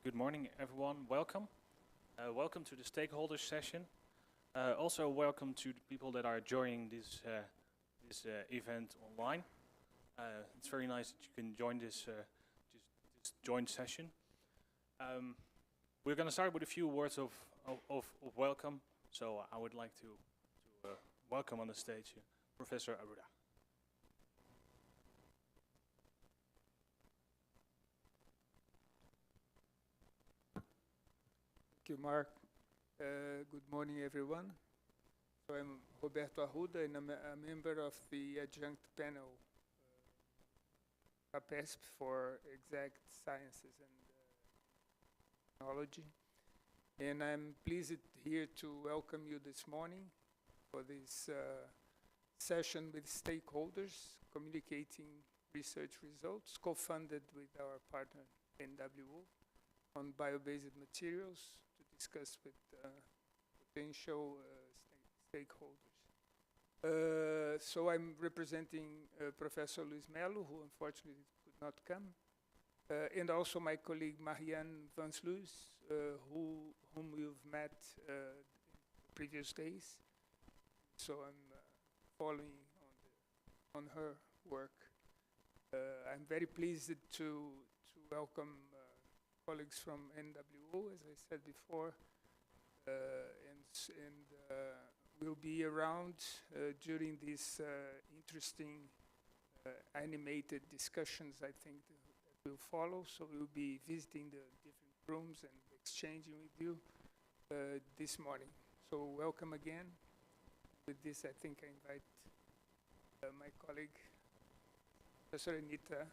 Good morning, everyone. Welcome. Welcome to the Stakeholder session. Also, welcome to the people that are joining this event online. It's very nice that you can join this joint session. We're going to start with a few words of welcome. So I would like to welcome on the stage Professor Aruda. Thank you, Mark. Good morning, everyone. So I'm Roberto Arruda, and I'm a member of the adjunct panel, FAPESP for Exact Sciences and Technology. And I'm pleased here to welcome you this morning for this session with stakeholders communicating research results, co-funded with our partner NWO on bio-based materials, to discuss with potential stakeholders. So I'm representing Professor Luis Melo, who unfortunately could not come, and also my colleague Marianne van Sluis, whom you've met previous days. So I'm following on her work. I'm very pleased to welcome colleagues from NWO, as I said before, and will be around during these interesting animated discussions, I think, that will follow. So we'll be visiting the different rooms and exchanging with you this morning. So welcome again. With this, I think I invite my colleague, Professor Anita.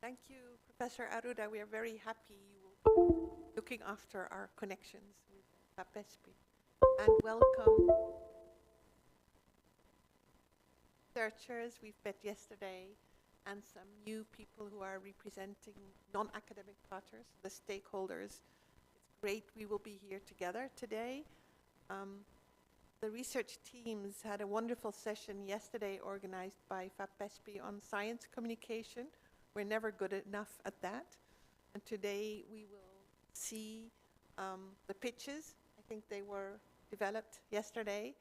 Thank you, Professor Arruda. We are very happy you will be looking after our connections with FAPESP. And welcome researchers we've met yesterday and some new people who are representing non-academic partners, the stakeholders. It's great we will be here together today. The research teams had a wonderful session yesterday organized by FAPESP on science communication. We're never good enough at that. And today we will see the pitches. I think they were developed yesterday.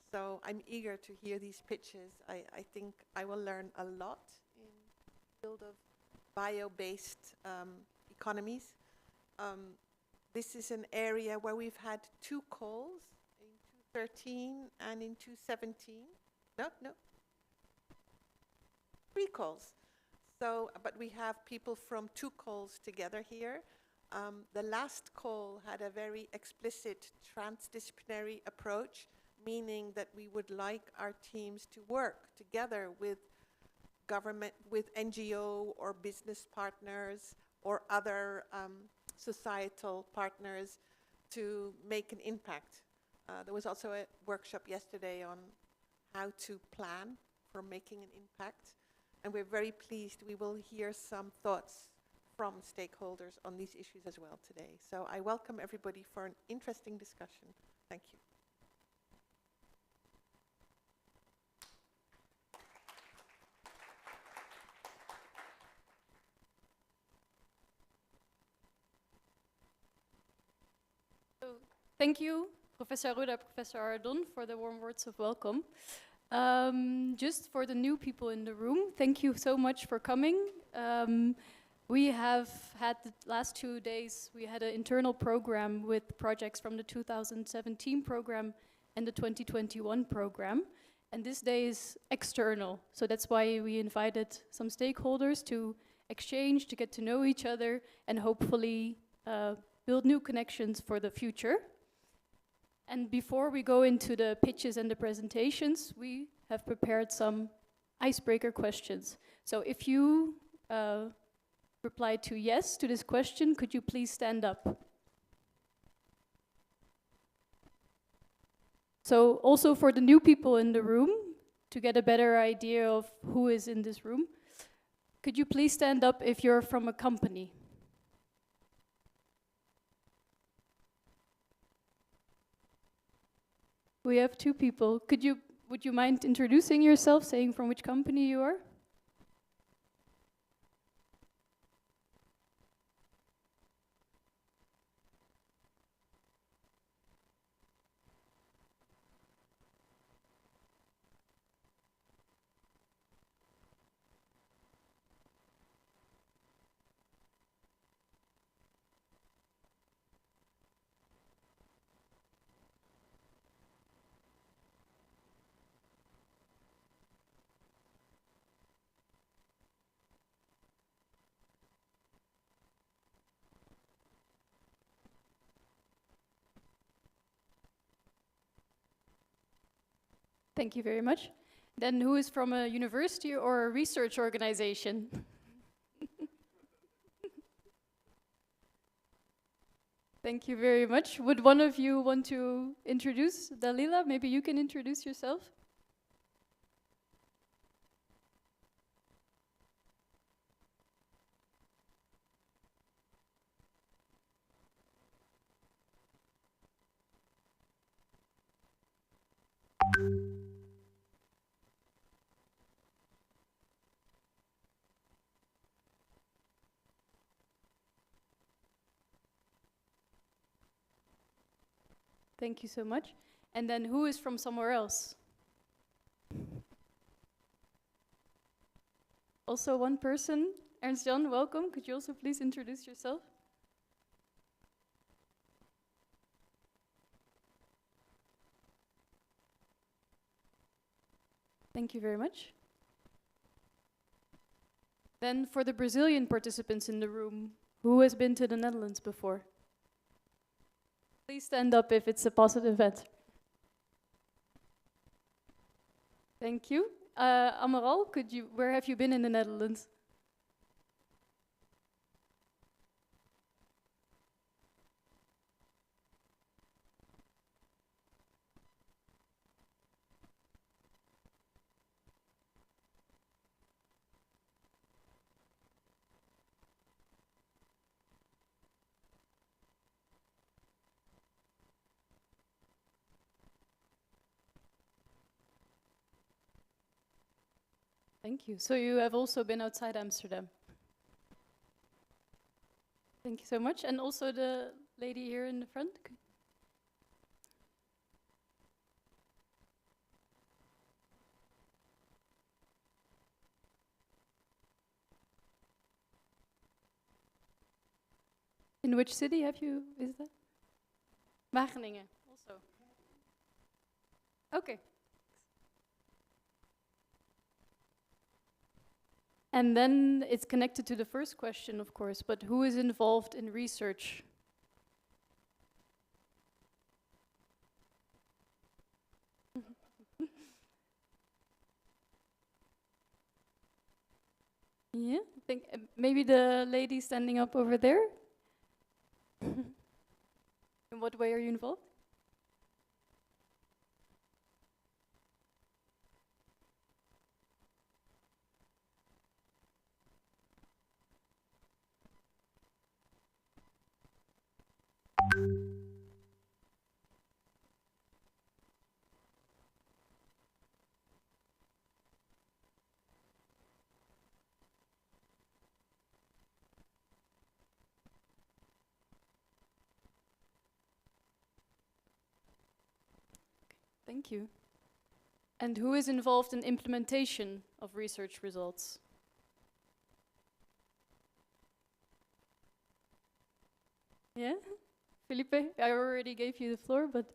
So I'm eager to hear these pitches. I think I will learn a lot in the field of bio-based economies. This is an area where we've had 2 calls in 2013 and in 2017. No. 3 calls. So, but we have people from 2 calls together here. The last call had a very explicit transdisciplinary approach, meaning that we would like our teams to work together with government, with NGO or business partners or other societal partners to make an impact. There was also a workshop yesterday on how to plan for making an impact. And we're very pleased we will hear some thoughts from stakeholders on these issues as well today. So I welcome everybody for an interesting discussion. Thank you. So, thank you, Professor Arruda, Professor Ardon, for the warm words of welcome. Just for the new people in the room, thank you so much for coming. We have had the last 2 days, we had an internal program with projects from the 2017 program and the 2021 program. And this day is external. So that's why we invited some stakeholders to exchange, to get to know each other, and hopefully build new connections for the future. And before we go into the pitches and the presentations, we have prepared some icebreaker questions. So if you reply to yes to this question, could you please stand up? So also for the new people in the room, to get a better idea of who is in this room, could you please stand up if you're from a company? We have 2 people. Could you would you mind introducing yourself, saying from which company you are? Thank you very much. Then who is from a university or a research organization? Thank you very much. Would one of you want to introduce? Dalila, maybe you can introduce yourself. Thank you so much. And then who is from somewhere else? Also one person. Ernst Jan, welcome. Could you also please introduce yourself? Thank you very much. Then for the Brazilian participants in the room, who has been to the Netherlands before? Please stand up if it's a positive event. Thank you. Amaral, where have you been in the Netherlands? Thank you. So you have also been outside Amsterdam. Thank you so much. And also the lady here in the front. In which city have you visited? Wageningen also. Okay. And then it's connected to the first question, of course, but who is involved in research? Yeah, I think maybe the lady standing up over there. In what way are you involved? Thank you. And who is involved in implementation of research results? Yeah? Felipe, I already gave you the floor, but...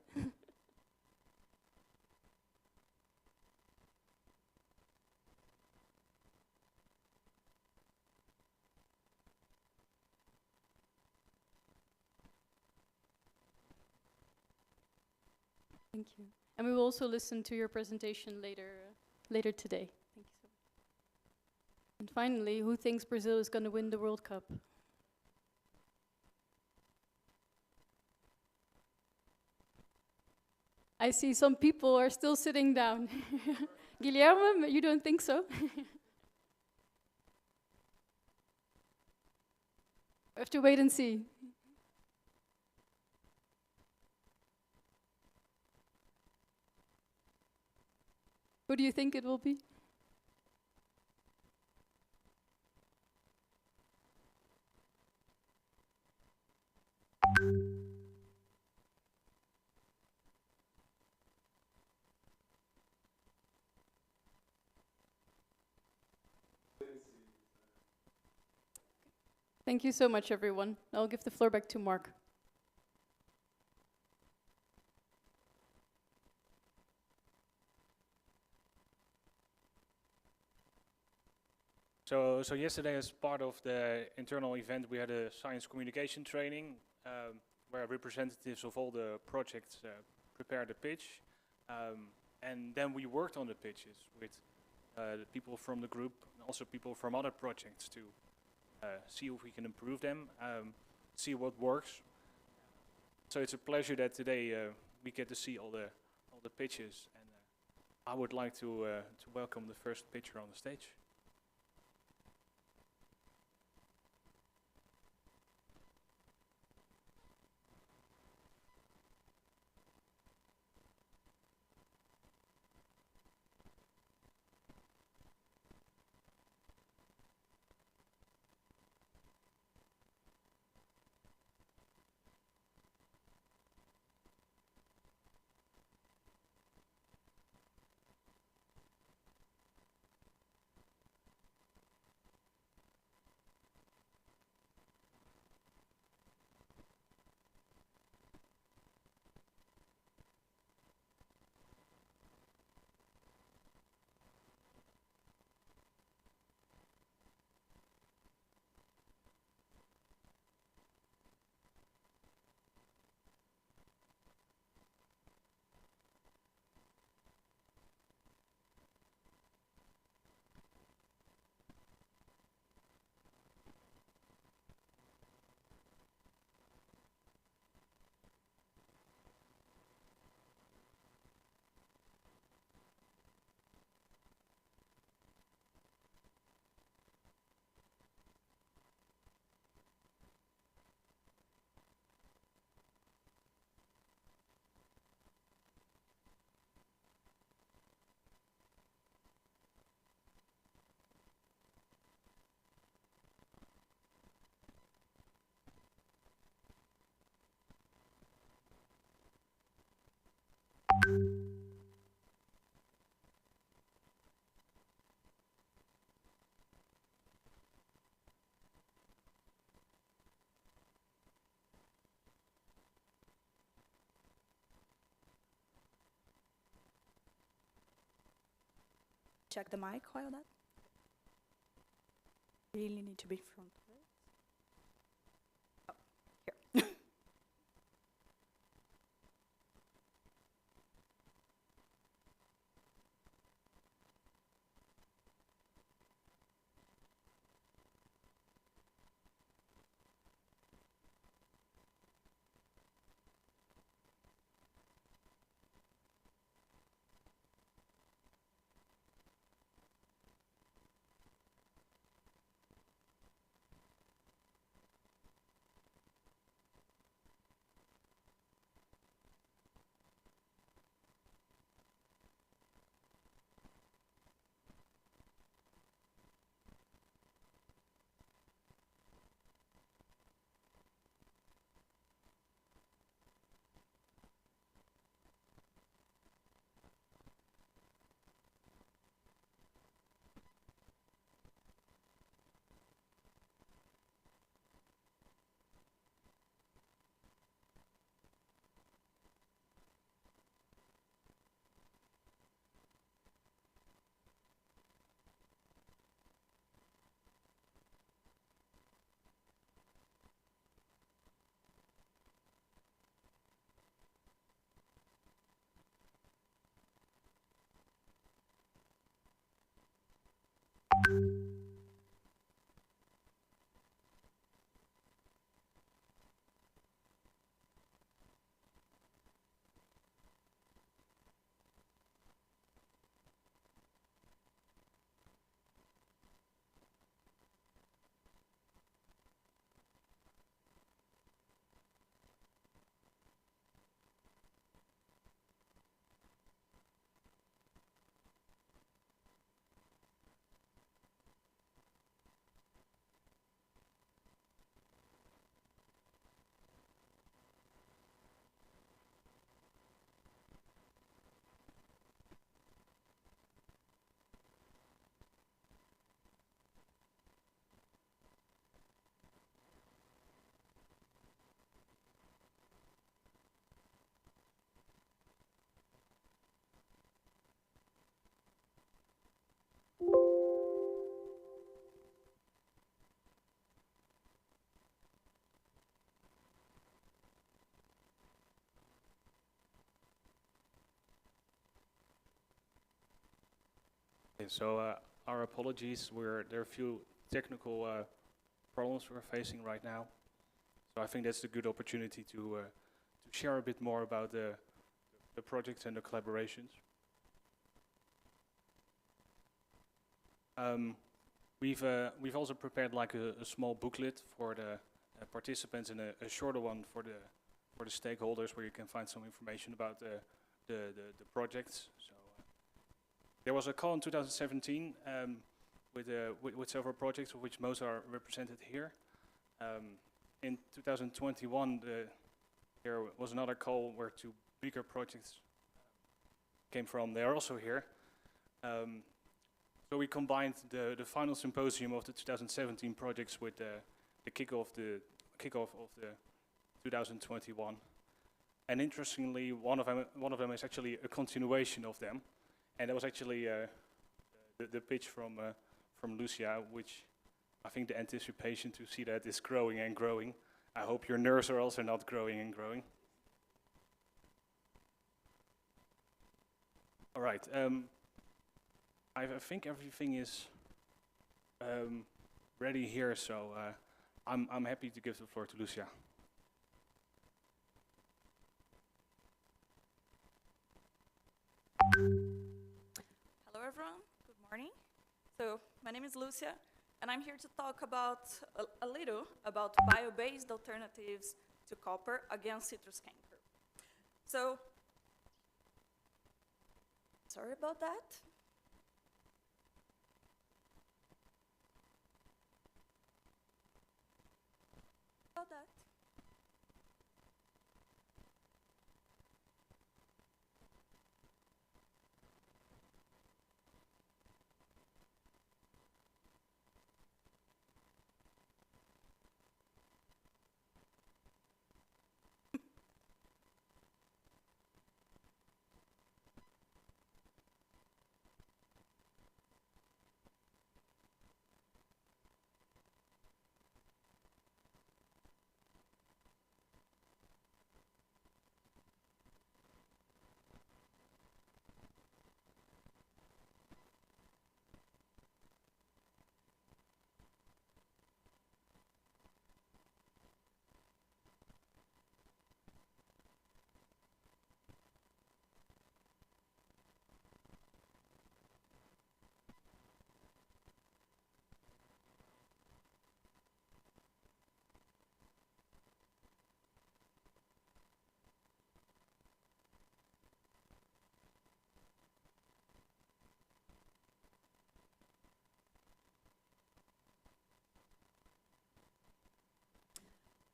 Thank you. And we will also listen to your presentation later today. Thank you so much. And finally, who thinks Brazil is going to win the World Cup? I see some people are still sitting down. Guilherme, you don't think so? We have to wait and see. Who do you think it will be? Thank you so much, everyone. I'll give the floor back to Mark. So yesterday, as part of the internal event, we had a science communication training where representatives of all the projects prepared a pitch. And then we worked on the pitches with the people from the group and also people from other projects to see if we can improve them, see what works. So it's a pleasure that today we get to see all the pitches. And I would like to welcome the first pitcher on the stage. Check the mic while that. Really need to be front. Oh, here. Okay, so our apologies. There are a few technical problems we're facing right now. So I think that's a good opportunity to share a bit more about the projects and the collaborations. We've also prepared like a small booklet for the participants and a shorter one for the stakeholders, where you can find some information about the projects. So there was a call in 2017 with several projects, of which most are represented here. In 2021, there was another call where two bigger projects came from. They are also here. So we combined the final symposium of the 2017 projects with the kickoff of the 2021. And interestingly, one of them is actually a continuation of them, and that was actually the pitch from Lucia, which I think the anticipation to see that is growing and growing. I hope your nerves are also not growing and growing. All right. I think everything is ready here, so I'm happy to give the floor to Lucia. Hello everyone, good morning. So my name is Lucia, and I'm here to talk about a little about bio-based alternatives to copper against citrus canker. So, sorry about that. About that.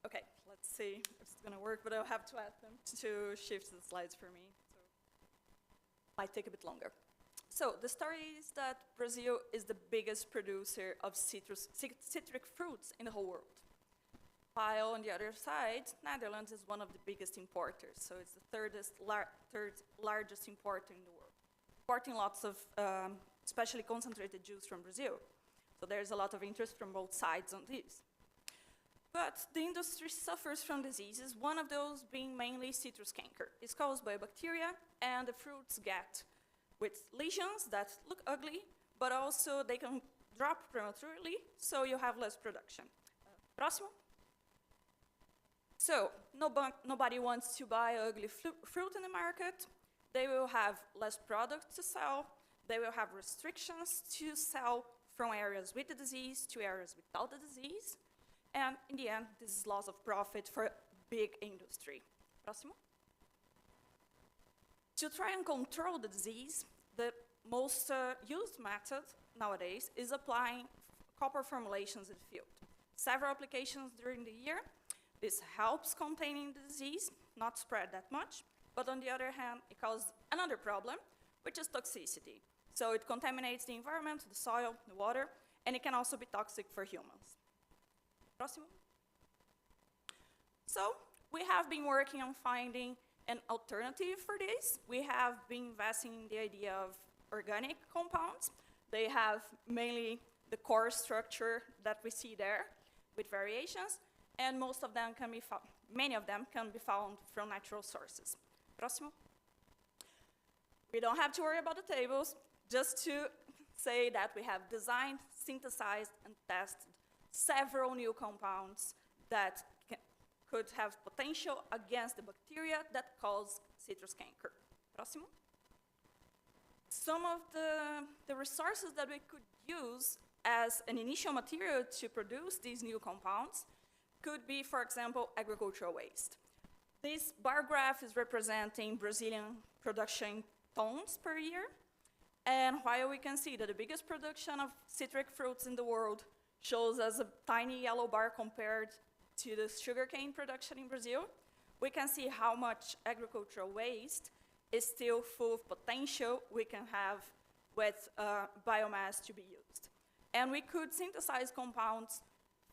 Okay, let's see if it's going to work, but I'll have to ask them to shift the slides for me. So might take a bit longer. So the story is that Brazil is the biggest producer of citric fruits in the whole world. While on the other side, Netherlands is one of the biggest importers. So it's the third largest importer in the world, importing lots of especially concentrated juice from Brazil. So there's a lot of interest from both sides on this. But the industry suffers from diseases, one of those being mainly citrus canker. It's caused by bacteria, and the fruits get with lesions that look ugly, but also they can drop prematurely, so you have less production. Próximo. So, nobody wants to buy ugly fruit in the market. They will have less product to sell. They will have restrictions to sell from areas with the disease to areas without the disease. And in the end, this is loss of profit for big industry. Próximo. To try and control the disease, the most used method nowadays is applying copper formulations in the field. Several applications during the year. This helps containing the disease, not spread that much. But on the other hand, it causes another problem, which is toxicity. So it contaminates the environment, the soil, the water, and it can also be toxic for humans. Próximo. So we have been working on finding an alternative for this. We have been investing in the idea of organic compounds. They have mainly the core structure that we see there with variations, and most of them can be found, many of them can be found from natural sources. Próximo. We don't have to worry about the tables. Just to say that we have designed, synthesized, and tested several new compounds that could have potential against the bacteria that cause citrus canker. Próximo. Some of the resources that we could use as an initial material to produce these new compounds could be, for example, agricultural waste. This bar graph is representing Brazilian production tons per year. And while we can see that the biggest production of citric fruits in the world shows as a tiny yellow bar compared to the sugarcane production in Brazil, we can see how much agricultural waste is still full of potential we can have with biomass to be used. And we could synthesize compounds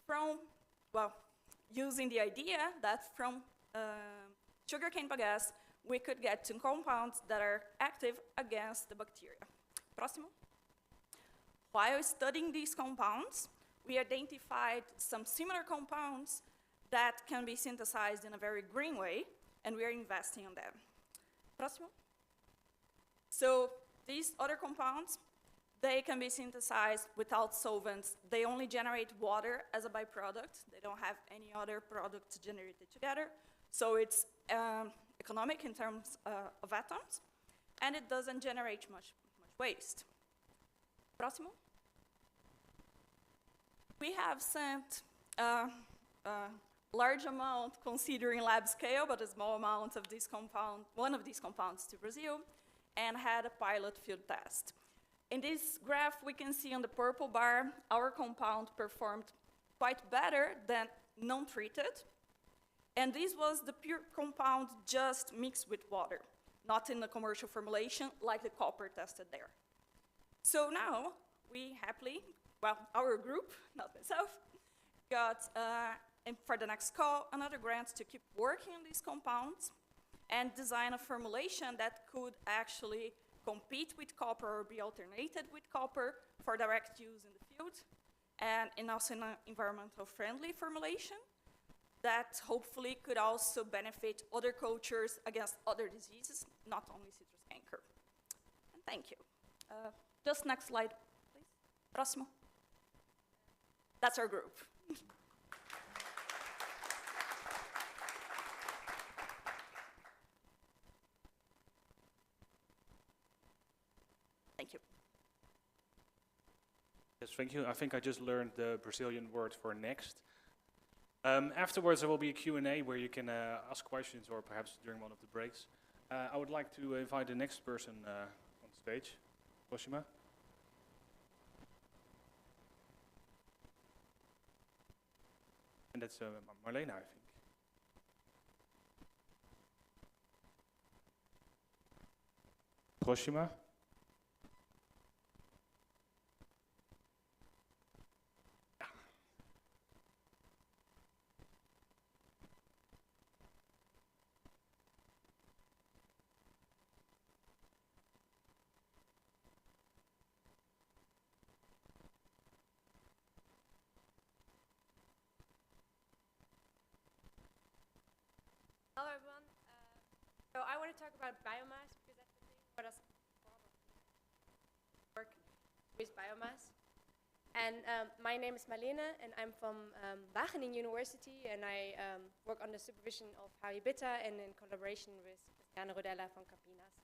from, well, using the idea that from sugarcane bagasse, we could get to compounds that are active against the bacteria. Próximo. While studying these compounds, we identified some similar compounds that can be synthesized in a very green way, and we are investing on them. Próximo. So these other compounds, they can be synthesized without solvents. They only generate water as a byproduct. They don't have any other products generated together. So it's economic in terms of atoms, and it doesn't generate much waste. Próximo. We have sent a large amount, considering lab scale, but a small amount of this compound, one of these compounds to Brazil, and had a pilot field test. In this graph, we can see on the purple bar, our compound performed quite better than non-treated. And this was the pure compound just mixed with water, not in the commercial formulation like the copper tested there. So now, we happily, well, our group, not myself, got, for the next call, another grant to keep working on these compounds and design a formulation that could actually compete with copper or be alternated with copper for direct use in the field, and also in an environmental friendly formulation that hopefully could also benefit other cultures against other diseases, not only citrus canker. And thank you. Just next slide, please. Próximo. That's our group. Thank you. Yes, thank you. I think I just learned the Brazilian word for next. Afterwards, there will be a Q&A where you can ask questions, or perhaps during one of the breaks. I would like to invite the next person on stage. Oshima. And that's Marlena, I think. Oshima. Hello everyone. So I want to talk about biomass because that's the thing what us work with biomass. And my name is Marlene, and I'm from Wageningen University, and I work under supervision of Harry Bitter and in collaboration with Christiane Rodella from Campinas.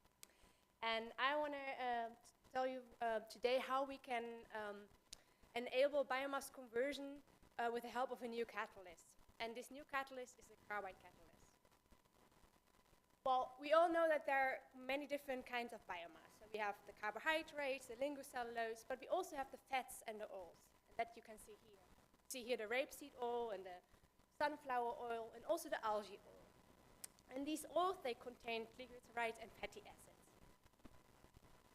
And I want to tell you today how we can enable biomass conversion with the help of a new catalyst. And this new catalyst is a carbide catalyst. Well, we all know that there are many different kinds of biomass. So we have the carbohydrates, the ligocellulose, but we also have the fats and the oils, and that you can see here. See here the rapeseed oil and the sunflower oil and also the algae oil. And these oils, they contain triglycerides and fatty acids.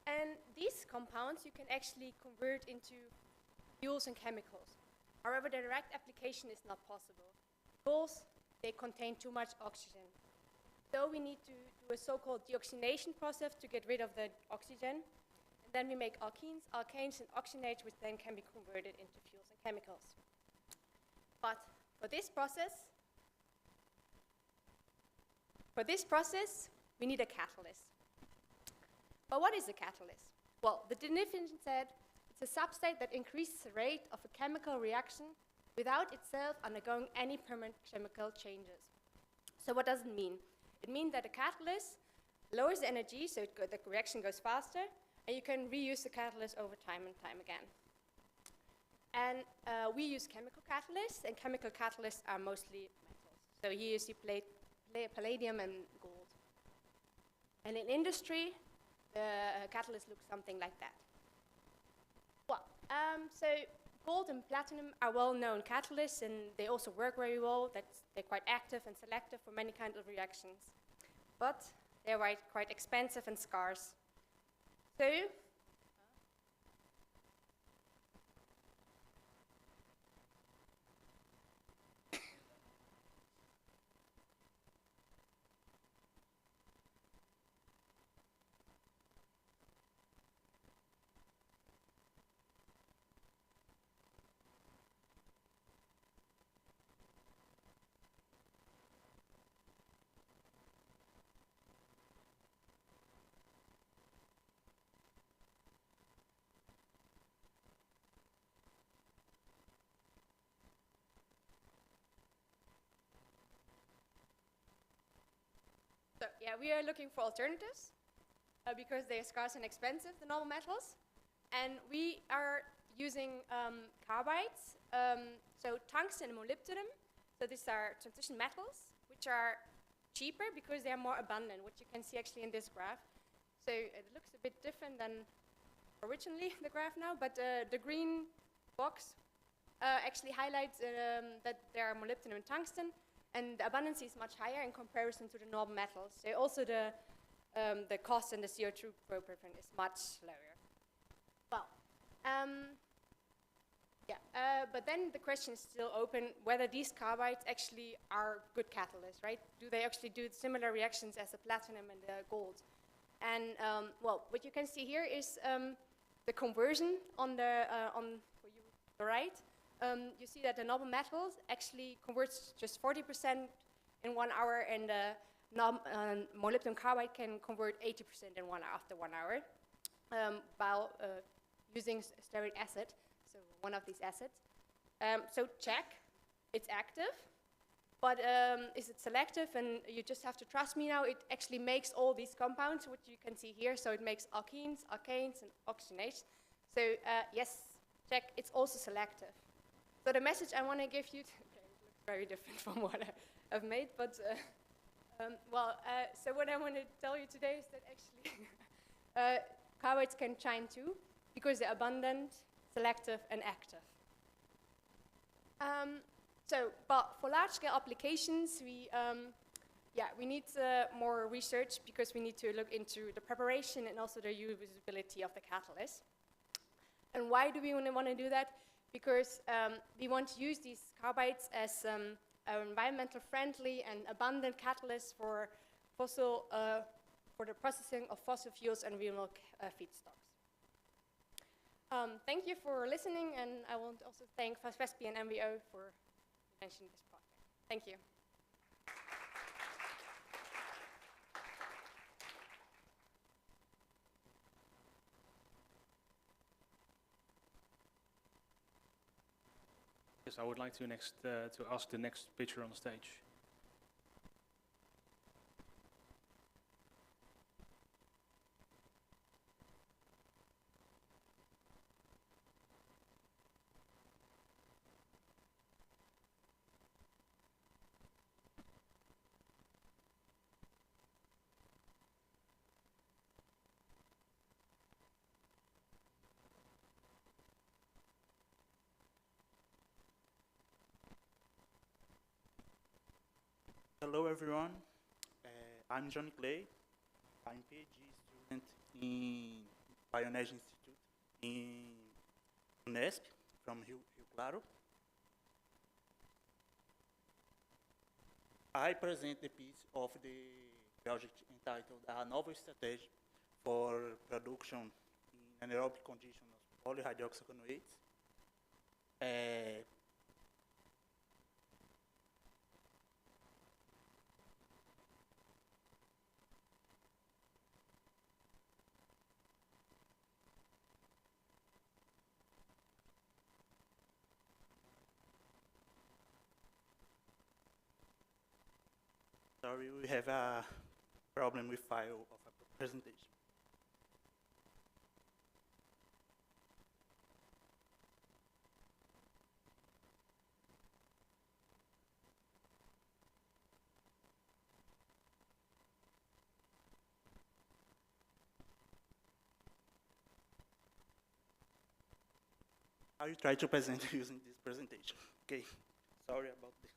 And these compounds you can actually convert into fuels and chemicals. However, the direct application is not possible because they contain too much oxygen. So we need to do a so-called deoxynation process to get rid of the oxygen. And then we make alkenes, alkanes, and oxygenates, which then can be converted into fuels and chemicals. But for this process, we need a catalyst. But what is a catalyst? Well, the definition said It's a substrate that increases the rate of a chemical reaction without itself undergoing any permanent chemical changes. So what does it mean? It means that a catalyst lowers the energy, so the reaction goes faster, and you can reuse the catalyst over time and time again. And we use chemical catalysts, and chemical catalysts are mostly metals. So here you see palladium and gold. And in industry, the catalyst looks something like that. Well, so gold and platinum are well-known catalysts, and they also work very well. They're quite active and selective for many kinds of reactions. But they're quite expensive and scarce. So, yeah, we are looking for alternatives because they are scarce and expensive, the normal metals. And we are using carbides, so tungsten and molybdenum. So these are transition metals, which are cheaper because they are more abundant, which you can see actually in this graph. So it looks a bit different than originally the graph now, but the green box actually highlights that there are molybdenum and tungsten, and the abundance is much higher in comparison to the normal metals. So also the cost and the CO2 footprint is much lower. Well, but then the question is still open whether these carbides actually are good catalysts, right? Do they actually do similar reactions as the platinum and the gold? And well, what you can see here is the conversion on the right. You see that the noble metals actually converts just 40% in 1 hour, and the molybdenum carbide can convert 80% in 1 hour after 1 hour, while using stearic acid, so one of these acids. So check, it's active, but is it selective? And you just have to trust me now, it actually makes all these compounds, which you can see here, so it makes alkenes, alkanes, and oxygenates. So yes, check, it's also selective. So the message I want to give you, okay, it looks very different from what I've made, but so what I want to tell you today is that actually carbides can shine too, because they're abundant, selective, and active. But for large-scale applications, we need more research because we need to look into the preparation and also the usability of the catalyst. And why do we want to do that? Because we want to use these carbides as environmental friendly and abundant catalysts for the processing of fossil fuels and renewable feedstocks. Thank you for listening, and I want to also thank FAPESP-NWO for mentioning this project. Thank you. Yes, I would like to ask the next speaker on stage. Hello everyone, I'm Johnny Clay. I'm PhD student in Bioenergy Institute in Unesp from Rio Claro. I present the piece of the project entitled A Novel Strategy for Production in Anaerobic Conditions of Polyhydroxycanoates. sorry, we have a problem with file of a presentation. I will try to present using this presentation. Okay, sorry about this.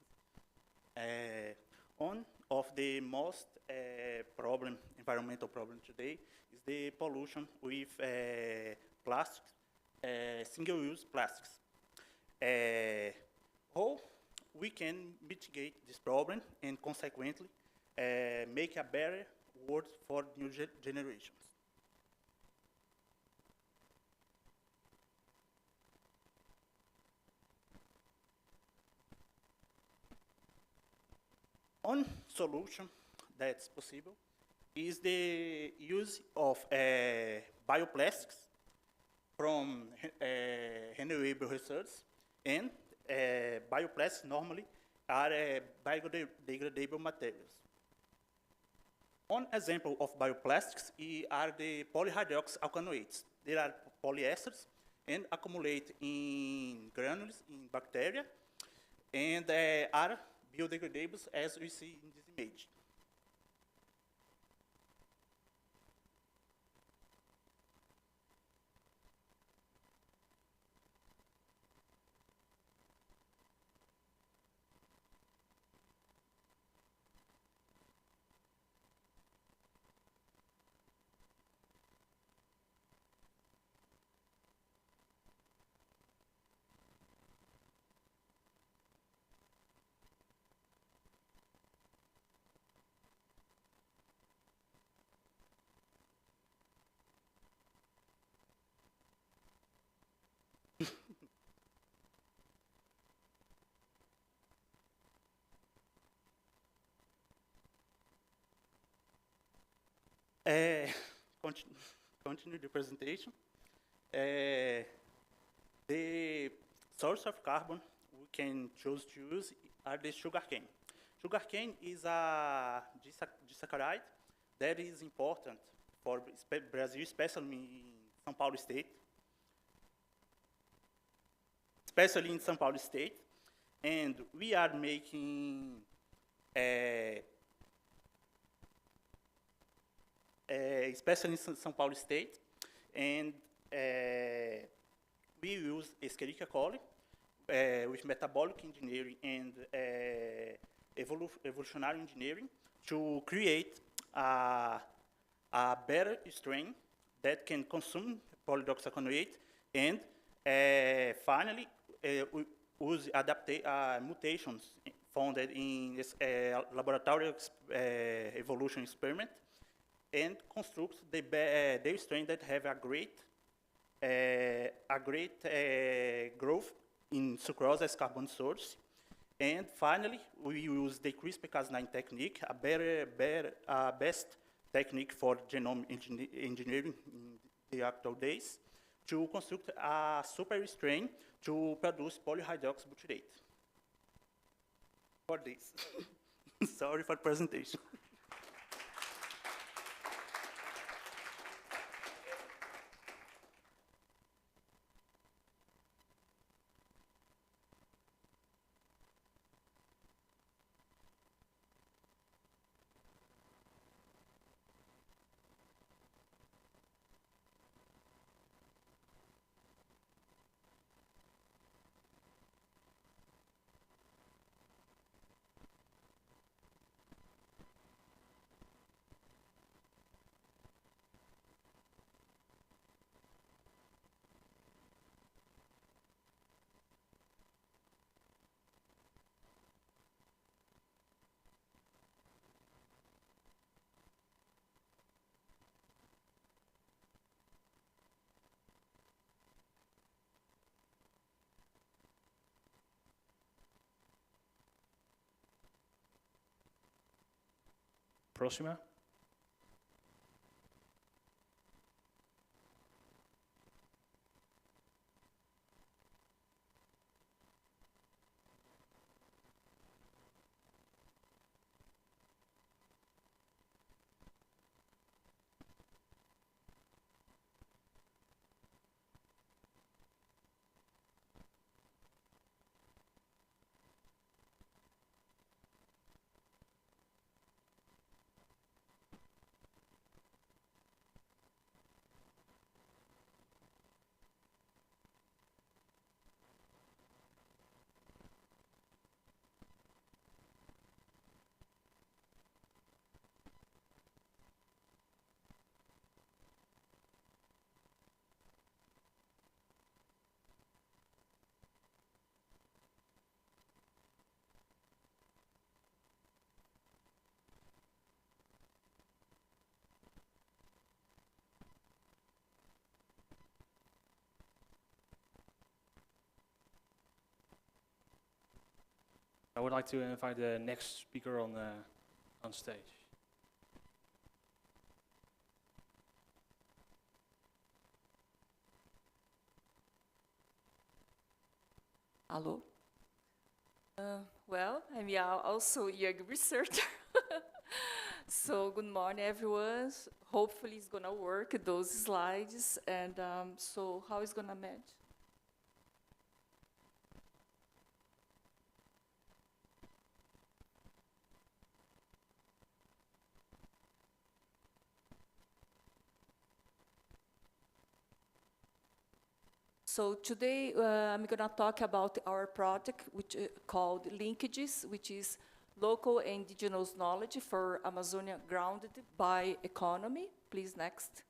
One of the most environmental problem today is the pollution with plastics, single-use plastics. How we can mitigate this problem and consequently make a better world for new generations. One solution that's possible is the use of bioplastics from renewable resources, and bioplastics normally are biodegradable materials. One example of bioplastics are the polyhydroxyalkanoates. They are polyesters and accumulate in granules in bacteria and are biodegradables as we see in this image. Continue the presentation. The source of carbon we can choose to use are the sugarcane. Sugarcane is a disaccharide that is important for Brazil, especially in São Paulo state. Especially in São Paulo state, and we are making especially in São Paulo state, and we use Escherichia coli with metabolic engineering and evolutionary engineering to create a better strain that can consume polydroxyalkanoate, and finally we use mutations found in this laboratory evolution experiment, and construct the strain that have a great growth in sucrose as carbon source. And finally, we use the CRISPR-Cas9 technique, a best technique for genome engineering in the actual days, to construct a super strain to produce polyhydroxybutyrate. For this. Sorry for the presentation. Próxima. would like to invite the next speaker on stage. Hello. Well, I'm also a young researcher. So good morning, everyone. Hopefully it's gonna work, those slides. And so how is gonna match? So today I'm going to talk about our project, which called Linkages, which is local and indigenous knowledge for Amazonia grounded by economy. Please, next.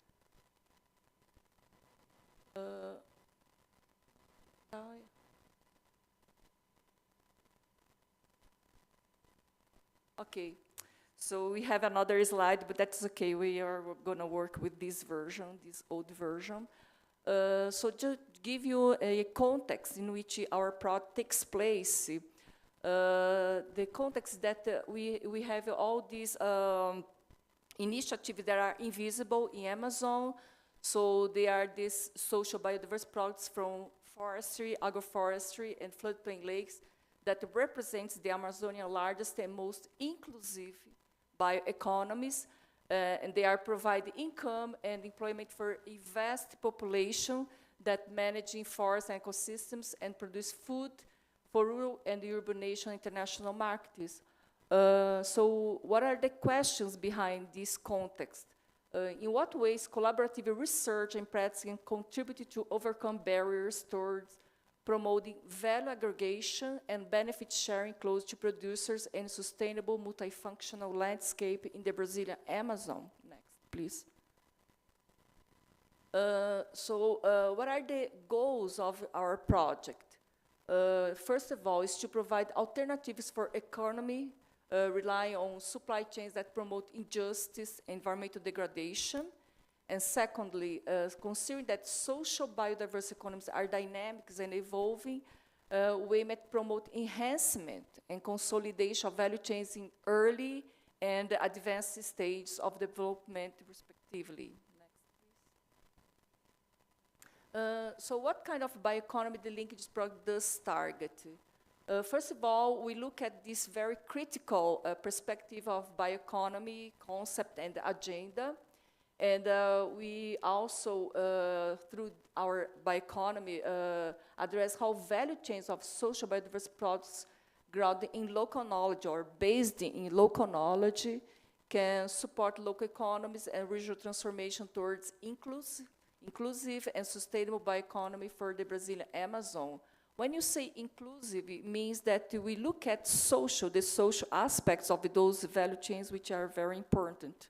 Okay, so we have another slide, but that's okay. We are going to work with this version, this old version. So just give you a context in which our project takes place. The context that we have all these initiatives that are invisible in Amazon. So they are these social biodiverse products from forestry, agroforestry, and floodplain lakes that represents the Amazonian largest and most inclusive bioeconomies. And they are providing income and employment for a vast population that managing forests and ecosystems and produce food for rural and urbanization international markets. So what are the questions behind this context? In what ways collaborative research and practice can contribute to overcome barriers towards promoting value aggregation and benefit sharing close to producers and sustainable multifunctional landscape in the Brazilian Amazon? Next, please. What are the goals of our project? First of all, is to provide alternatives for economy relying on supply chains that promote injustice, environmental degradation. And secondly, considering that social biodiverse economies are dynamic and evolving, we might promote enhancement and consolidation of value chains in early and advanced stages of development, respectively. Next, please. So what kind of bioeconomy the linkages project does target? First of all, we look at this very critical perspective of bioeconomy, concept, and agenda. And we also, through our bioeconomy, address how value chains of social biodiverse products grounded in local knowledge or based in local knowledge can support local economies and regional transformation towards inclusive and sustainable bioeconomy for the Brazilian Amazon. When you say inclusive, it means that we look at the social aspects of those value chains, which are very important.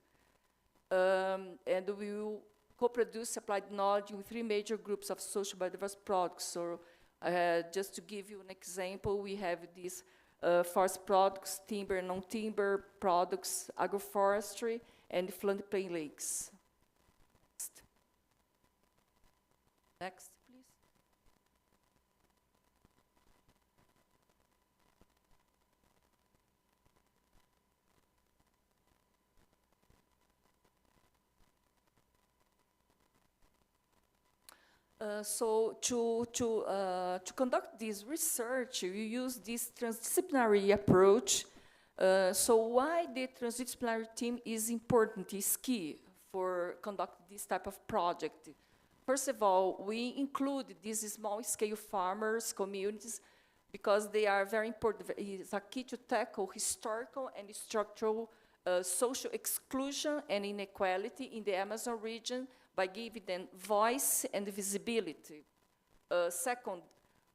And we will co-produce applied knowledge with 3 major groups of social biodiverse products. So just to give you an example, we have these forest products, timber and non-timber products, agroforestry, and floodplain lakes. Next. Next, please. So to conduct this research, we use this transdisciplinary approach. So why the transdisciplinary team is important, is key for conduct this type of project. First of all, we include these small-scale farmers, communities, because they are very important. It's a key to tackle historical and structural social exclusion and inequality in the Amazon region by giving them voice and visibility. Second,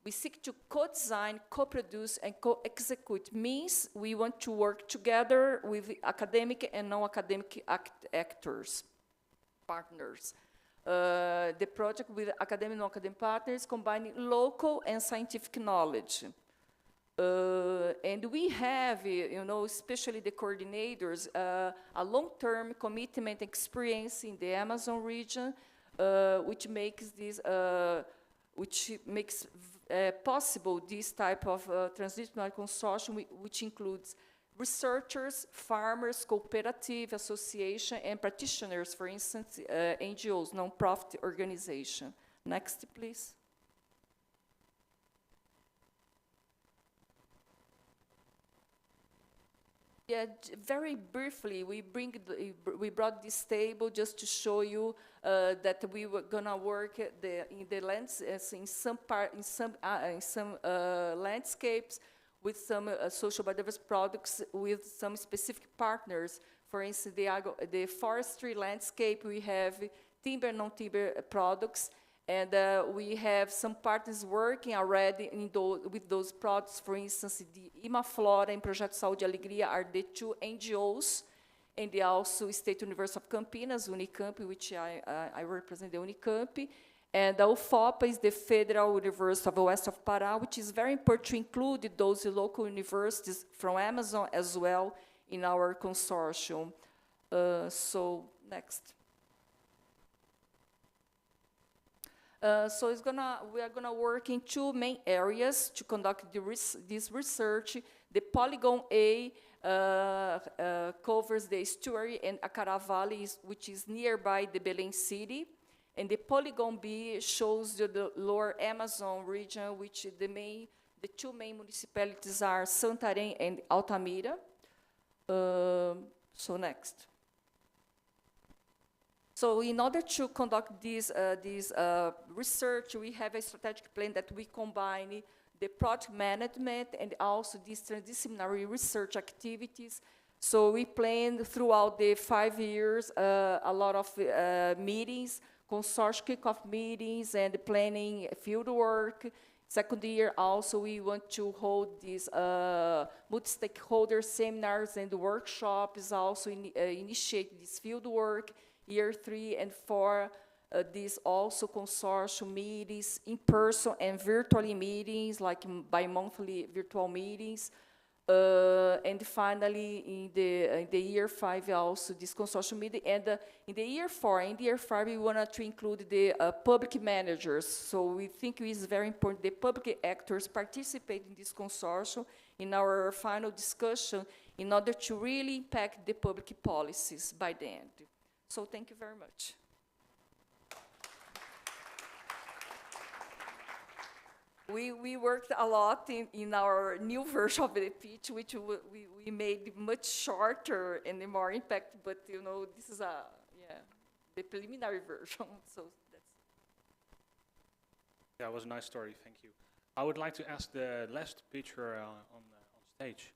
we seek to co-design, co-produce, and co-execute. Means we want to work together with academic and non-academic actors, partners. The project with academic and non-academic partners combining local and scientific knowledge. And we have, especially the coordinators, a long-term commitment experience in the Amazon region, which makes possible this type of transdisciplinary consortium, which includes researchers, farmers, cooperative, association, and practitioners, for instance, NGOs, non-profit organization. Next, please. Yeah, very briefly, we brought this table just to show you that we were gonna work in the landscapes with some social biodiversity products with some specific partners. For instance, the forestry landscape, we have timber, non-timber products, and we have some partners working already with those products. For instance, the Imaflora and Projeto Saúde e Alegria are the two NGOs, and also State University of Campinas, Unicamp, which I represent the Unicamp, and the UFOPA is the Federal University of the West of Pará, which is very important to include those local universities from Amazon as well in our consortium. So, next. So we are gonna work in two main areas to conduct this research. The Polygon A covers the estuary and Acará Valley, which is nearby the Belém city. And the Polygon B shows the lower Amazon region, which the two main municipalities are Santarém and Altamira. So next. So in order to conduct this research, we have a strategic plan that we combine the project management and also these transdisciplinary research activities. So we planned throughout the 5 years a lot of meetings, consortium kickoff meetings and planning field work. Second year also we want to hold these multi-stakeholder seminars and workshops, also initiate this field work. Year 3 and 4, these also consortium meetings, in-person and virtually meetings, like bi-monthly virtual meetings. And finally, in the year 5, also this consortium meeting. And in the year 4, we wanted to include the public managers. So we think it is very important the public actors participate in this consortium in our final discussion in order to really impact the public policies by the end. So thank you very much. We worked a lot in our new version of the pitch, which we made much shorter and more impact, but you know, this is the preliminary version, so that's. Yeah, it was a nice story, thank you. I would like to ask the last speaker on stage.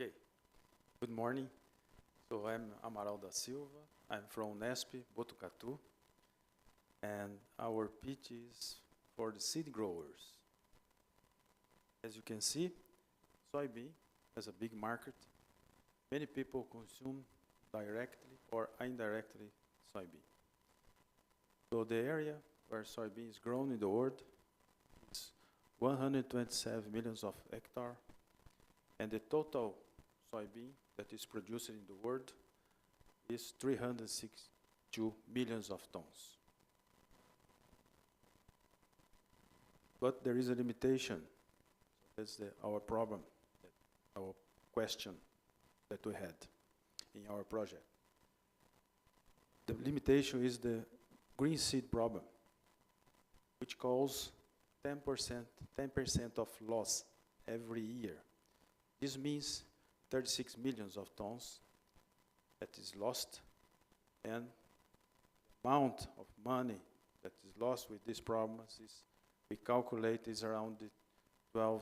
Okay, good morning. So I'm Amaral da Silva. I'm from Unesp, Botucatu. And our pitch is for the seed growers. As you can see, soybean has a big market. Many people consume directly or indirectly soybean. So the area where soybean is grown in the world is 127 millions of hectares. And the total soybean that is produced in the world is 362 millions of tons. But there is a limitation. That's our problem, our question that we had in our project. The limitation is the green seed problem, which causes 10% of loss every year. This means 36 millions of tons that is lost, and the amount of money that is lost with these problems is, we calculate, is around the 12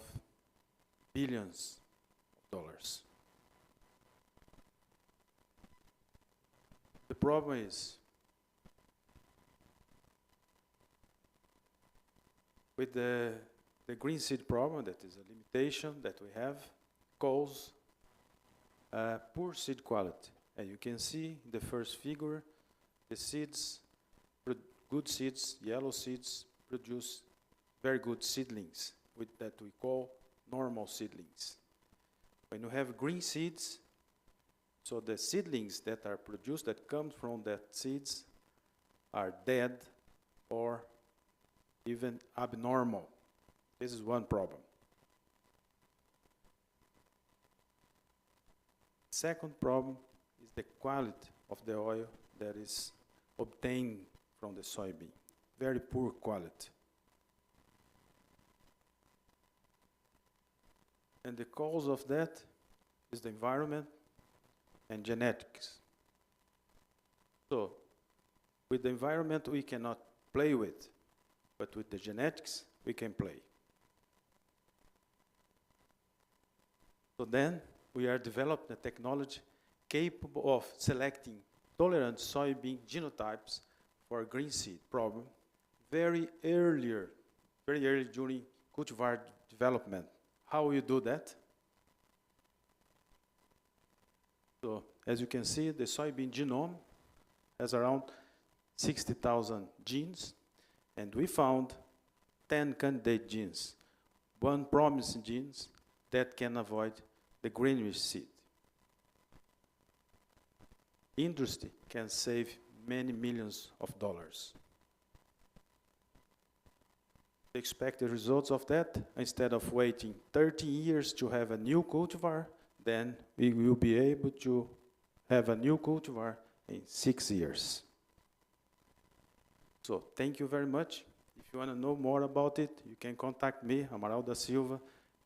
billions of dollars. The problem is, with the green seed problem, that is a limitation that we have, cause poor seed quality. And you can see in the first figure, the seeds, good seeds, yellow seeds, produce very good seedlings that we call normal seedlings. When you have green seeds, so the seedlings that are produced, that come from that seeds, are dead or even abnormal. This is one problem. Second problem is the quality of the oil that is obtained from the soybean. Very poor quality. And the cause of that is the environment and genetics. So, with the environment we cannot play with, but with the genetics we can play. So then, we are developing a technology capable of selecting tolerant soybean genotypes for green seed problem very early during cultivar development. How will you do that? So, as you can see, the soybean genome has around 60,000 genes, and we found 10 candidate genes, one promising genes that can avoid the greenish seed. Industry can save many millions of dollars. The expected results of that, instead of waiting 30 years to have a new cultivar, then we will be able to have a new cultivar in 6 years. So thank you very much. If you want to know more about it, you can contact me, Amaral da Silva,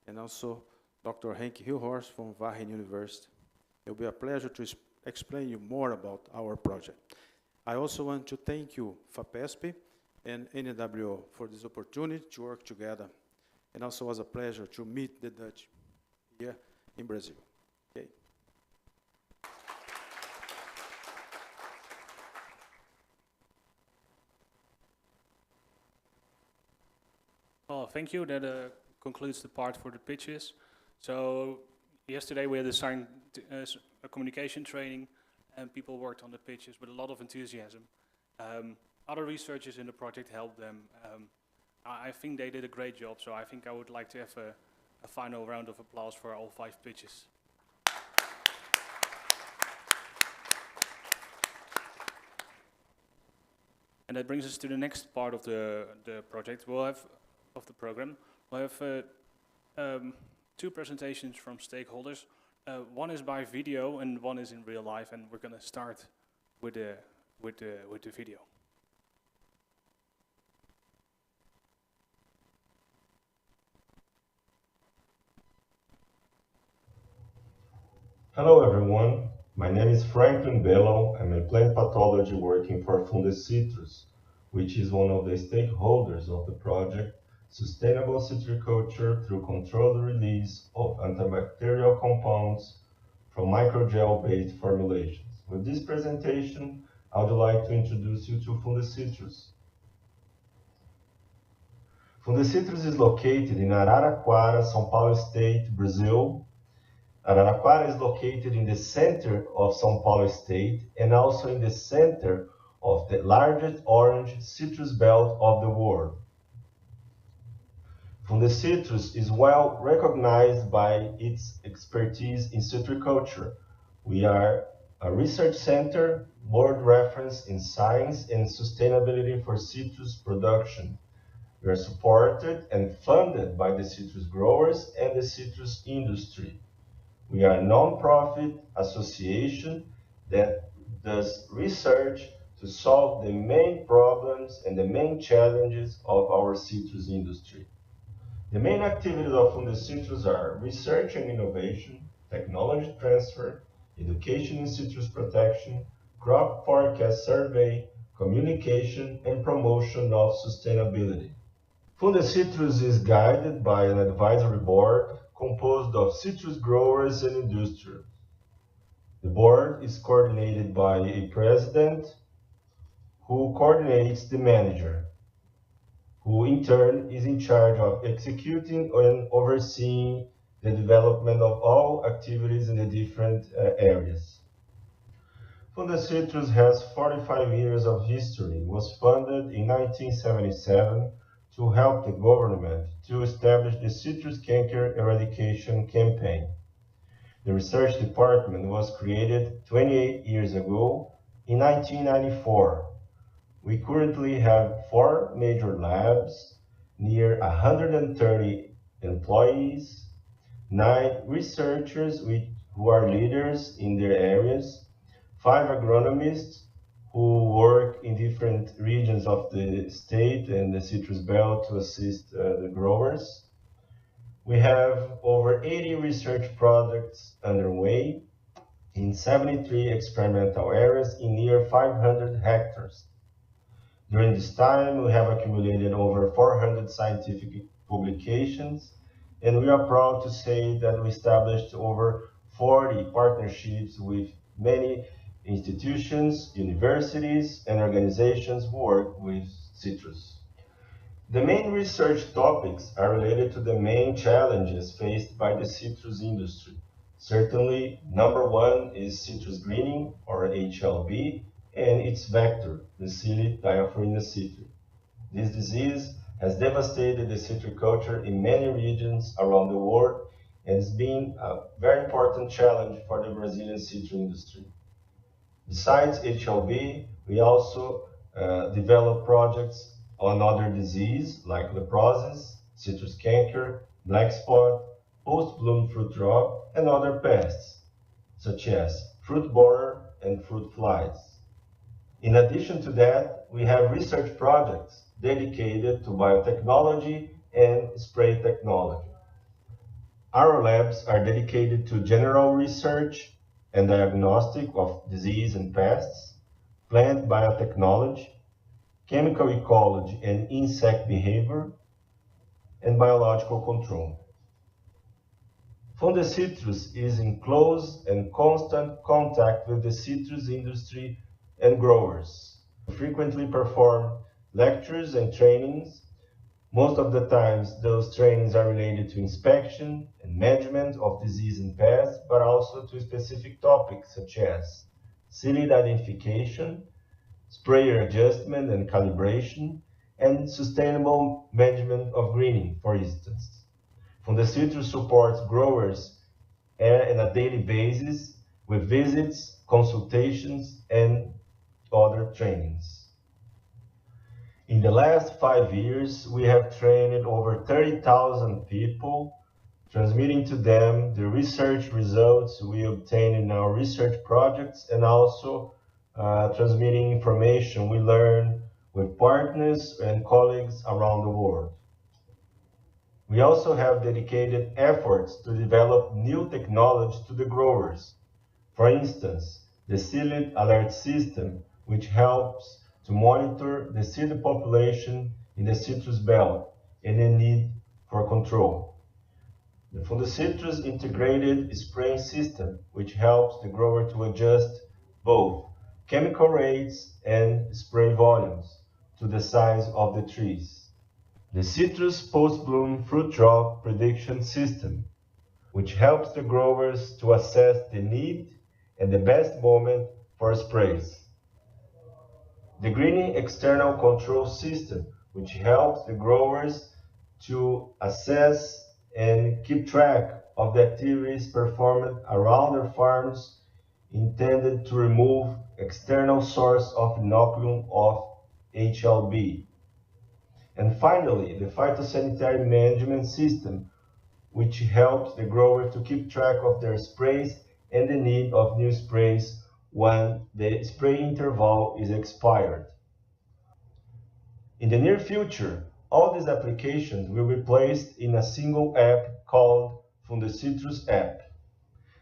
and also Dr. Henk Hilhorst from Wageningen University. It will be a pleasure to explain you more about our project. I also want to thank you, FAPESP and NWO, for this opportunity to work together. And also was a pleasure to meet the Dutch here in Brazil. Okay. Well, thank you. That concludes the part for the pitches. So yesterday we had a communication training, and people worked on the pitches with a lot of enthusiasm. Other researchers in the project helped them. I think they did a great job, so I think I would like to have a final round of applause for all 5 pitches. And that brings us to the next part of the project. We'll have of the program. We'll have 2 presentations from stakeholders. One is by video and one is in real life, and we're going to start with the video. Hello everyone, my name is Franklin Bellow. I'm a plant pathology working for Citrus, which is one of the stakeholders of the project Sustainable Citriculture through Controlled Release of Antibacterial Compounds from Microgel-based formulations. With this presentation, I would like to introduce you to Citrus. Citrus is located in Araraquara, São Paulo State, Brazil. Araraquara is located in the center of São Paulo State and also in the center of the largest orange citrus belt of the world. Citrus is well recognized by its expertise in citriculture. We are a research center, world reference in science and sustainability for citrus production. We are supported and funded by the citrus growers and the citrus industry. We are a non-profit association that does research to solve the main problems and the main challenges of our citrus industry. The main activities of Fundecitrus are research and innovation, technology transfer, education in citrus protection, crop forecast survey, communication, and promotion of sustainability. Fundecitrus is guided by an advisory board composed of citrus growers and industry. The board is coordinated by a president who coordinates the manager, who in turn is in charge of executing and overseeing the development of all activities in the different areas. Fundecitrus has 45 years of history, was founded in 1977 to help the government to establish the citrus canker eradication campaign. The research department was created 28 years ago in 1994. We currently have 4 major labs, near 130 employees, 9 researchers who are leaders in their areas, 5 agronomists who work in different regions of the state and the citrus belt to assist the growers. We have over 80 research projects underway in 73 experimental areas in near 500 hectares. During this time, we have accumulated over 400 scientific publications, and we are proud to say that we established over 40 partnerships with many institutions, universities, and organizations who work with citrus. The main research topics are related to the main challenges faced by the citrus industry. Certainly, number 1 is citrus greening, or HLB, and its vector, the Psyllid diaphragma citri. This disease has devastated the citriculture in many regions around the world and has been a very important challenge for the Brazilian citrus industry. Besides HLB, we also develop projects on other diseases like leprosis, citrus canker, black spot, post-bloom fruit rot, and other pests, such as fruit borer and fruit flies. In addition to that, we have research projects dedicated to biotechnology and spray technology. Our labs are dedicated to general research and diagnostic of disease and pests, plant biotechnology, chemical ecology and insect behavior, and biological control. Fundecitrus is in close and constant contact with the citrus industry and growers. We frequently perform lectures and trainings. Most of the times, those trainings are related to inspection and management of disease and pests, but also to specific topics such as psyllid identification, sprayer adjustment and calibration, and sustainable management of greening, for instance. Fundecitrus supports growers on a daily basis with visits, consultations, and other trainings. In the last 5 years, we have trained over 30,000 people, transmitting to them the research results we obtain in our research projects and also transmitting information we learn with partners and colleagues around the world. We also have dedicated efforts to develop new technology to the growers. For instance, the Psyllid alert system, which helps to monitor the seed population in the citrus belt and the need for control. The Fundecitrus integrated spraying system, which helps the grower to adjust both chemical rates and spray volumes to the size of the trees. The citrus post-bloom fruit drop prediction system, which helps the growers to assess the need and the best moment for sprays. The greening external control system, which helps the growers to assess and keep track of the activities performed around their farms intended to remove external source of inoculum of HLB. And finally, the phytosanitary management system, which helps the grower to keep track of their sprays and the need of new sprays when the spray interval is expired. In the near future, All these applications will be placed in a single app called Fundecitrus app.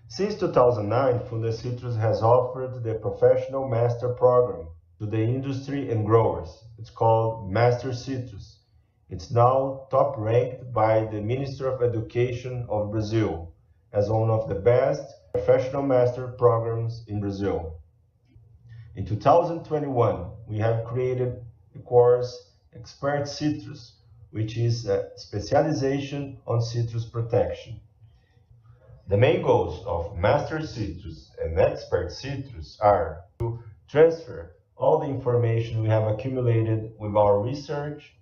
Since 2009, Fundecitrus has offered the Professional Master Program to the industry and growers. It's called Master Citrus. It's now top ranked by the Ministry of Education of Brazil as one of the best professional master programs in Brazil. In 2021, we have created the course Expert Citrus, which is a specialization on citrus protection. The main goals of Master Citrus and Expert Citrus are to transfer all the information we have accumulated with our research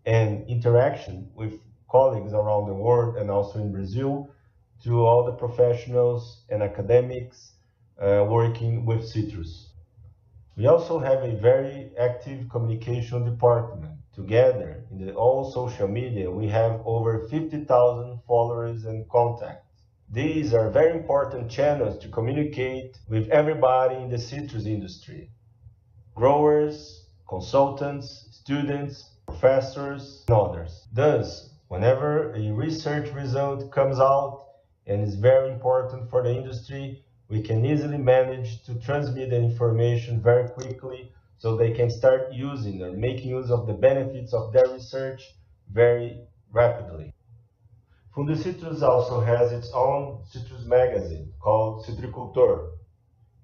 and interaction with colleagues around the world and also in Brazil to all the professionals and academics working with citrus. We also have a very active communication department. Together, in all social media, we have over 50,000 followers and contacts. These are very important channels to communicate with everybody in the citrus industry. Growers, consultants, students, professors, and others. Thus, whenever a research result comes out and is very important for the industry, we can easily manage to transmit the information very quickly so they can start using or making use of the benefits of their research very rapidly. Fundecitrus also has its own citrus magazine called Citricultor,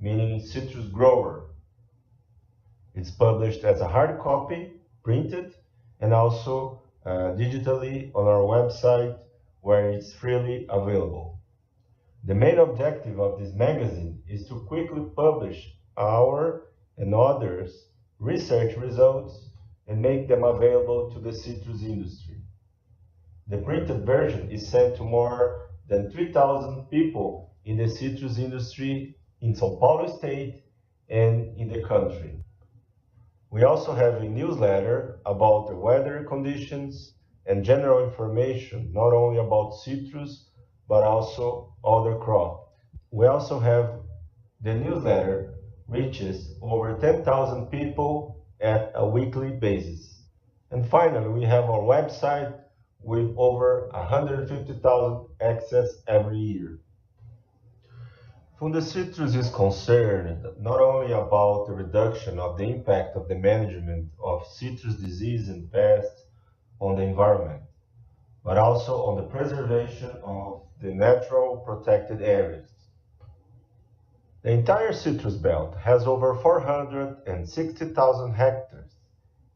meaning citrus grower. It's published as a hard copy, printed, and also digitally on our website where it's freely available. The main objective of this magazine is to quickly publish our and others' research results and make them available to the citrus industry. The printed version is sent to more than 3,000 people in the citrus industry in São Paulo state and in the country. We also have a newsletter about the weather conditions and general information, not only about citrus, but also other crops. We also have the newsletter reaches over 10,000 people at a weekly basis. And finally, we have our website with over 150,000 access every year. Fundecitrus is concerned not only about the reduction of the impact of the management of citrus disease and pests on the environment, but also on the preservation of the natural protected areas. The entire citrus belt has over 460,000 hectares,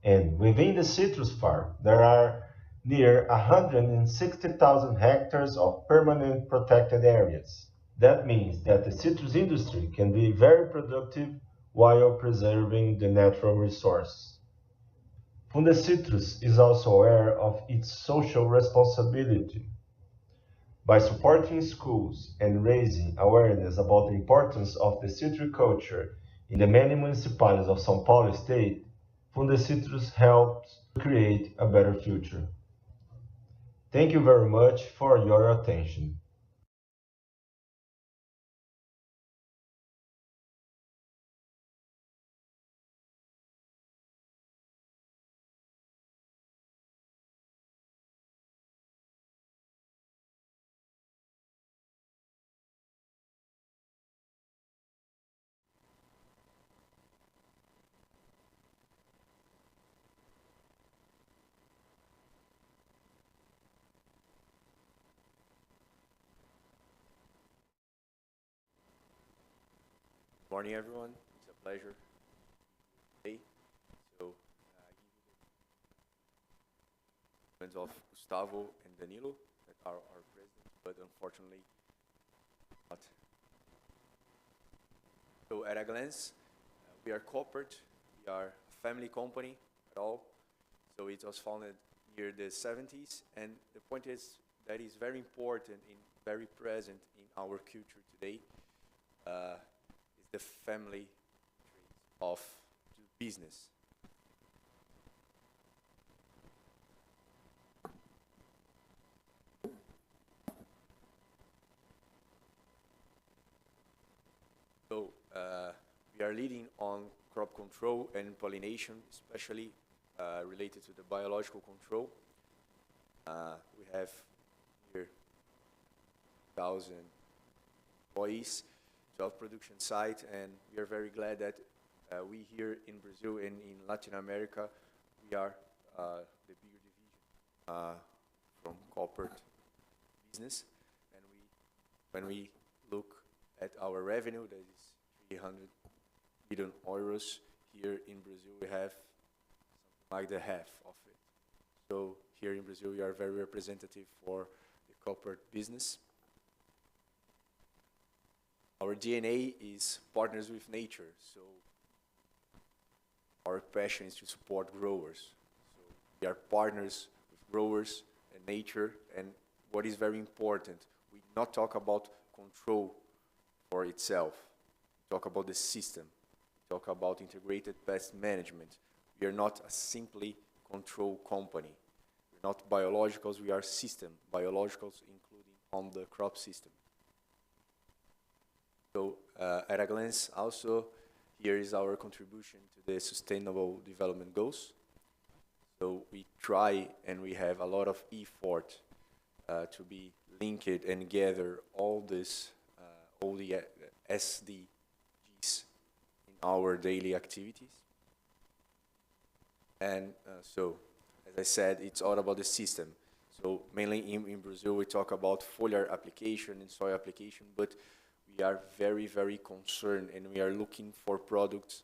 and within the citrus farm there are near 160,000 hectares of permanent protected areas. That means that the citrus industry can be very productive while preserving the natural resources. Fundecitrus is also aware of its social responsibility. By supporting schools and raising awareness about the importance of the citriculture in the many municipalities of São Paulo state, Fundecitrus helps create a better future. Thank you very much for your attention. Morning, everyone. It's a pleasure today. So, of Gustavo and Danilo that are our presidents, but unfortunately not. So, at a glance, we are corporate. We are a family company at all. So, it was founded near the 70s, and the point is that is very important and very present in our culture today. The family of business. So we are leading on crop control and pollination, especially related to the biological control. We have here 1,000 employees, 12 production sites, and we are very glad that we here in Brazil and in Latin America, we are the bigger division from corporate business. And when we look at our revenue, that is 300 billion euros, here in Brazil we have something like the half of it. So here in Brazil we are very representative for the corporate business. Our DNA is partners with nature, so our passion is to support growers. So we are partners with growers and nature, and what is very important, we not talk about control for itself. We talk about the system. We talk about integrated pest management. We are not a simply control company. We're not biologicals, we are system. Biologicals including on the crop system. So at a glance also, here is our contribution to the Sustainable Development Goals. So we try and we have a lot of effort to be linked and gather all this, all the SDGs in our daily activities. And so, as I said, it's all about the system. So mainly in Brazil, we talk about foliar application and soil application, but we are very, very concerned and we are looking for products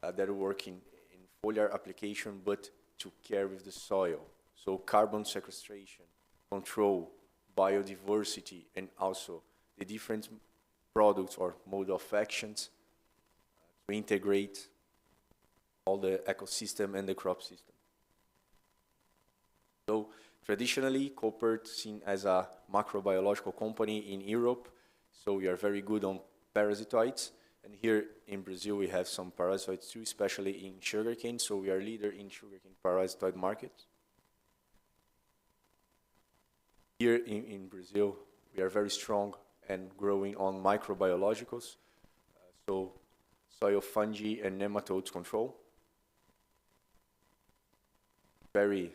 that are working in foliar application, but to care with the soil. So carbon sequestration, control, biodiversity, and also the different products or mode of actions to integrate all the ecosystem and the crop system. So traditionally, Koppert seen as a macrobiological company in Europe. So we are very good on parasitoids. And here in Brazil, we have some parasitoids too, especially in sugarcane. So we are leader in sugarcane parasitoid market. Here in Brazil, we are very strong and growing on microbiologicals. So soil fungi and nematodes control. Very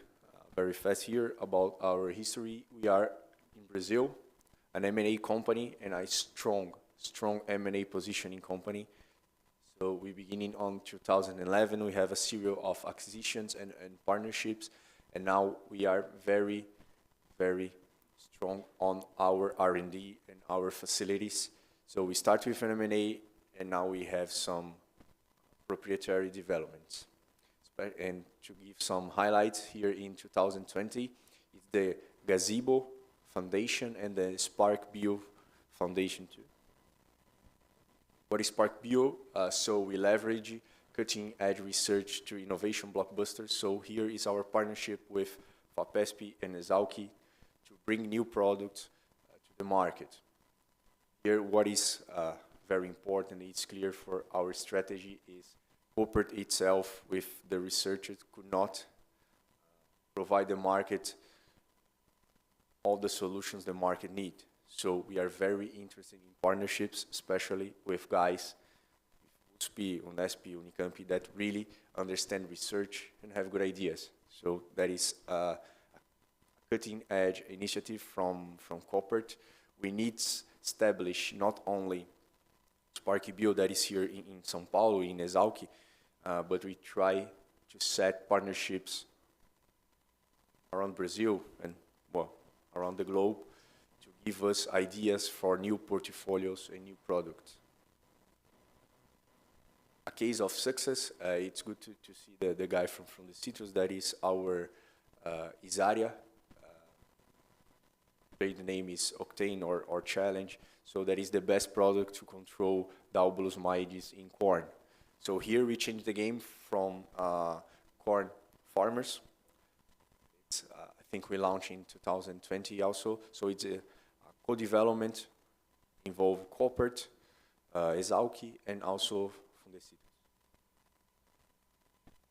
fast here about our history. We are in Brazil, an M&A company and a strong M&A positioning company. So we beginning on 2011, we have a series of acquisitions and partnerships, and now we are very strong on our R&D and our facilities. So we start with an M&A, and now we have some proprietary developments. And to give some highlights here in 2020, it's the Gazebo Foundation and the Spark Bio Foundation too. What is Spark Bio? So we leverage cutting-edge research to innovation blockbusters. So here is our partnership with FAPESP-NWO to bring new products to the market. Here, what is very important, it's clear for our strategy, is Koppert itself with the researchers could not provide the market all the solutions the market need. So we are very interested in partnerships, especially with guys, USP, UNESP, Unicamp, that really understand research and have good ideas. So that is a cutting-edge initiative from Koppert. We need to establish not only Spark Bio that is here in São Paulo, in Exalc, but we try to set partnerships around Brazil and, well, around the globe to give us ideas for new portfolios and new products. A case of success, it's good to see the guy from the citrus, that is our Isaria. The name is Octane or Challenge. So that is the best product to control Daubulus maides in corn. So here we changed the game from corn farmers. I think we launched in 2020 also. So it's a co-development involving Koppert, Exalc, and also from the citrus.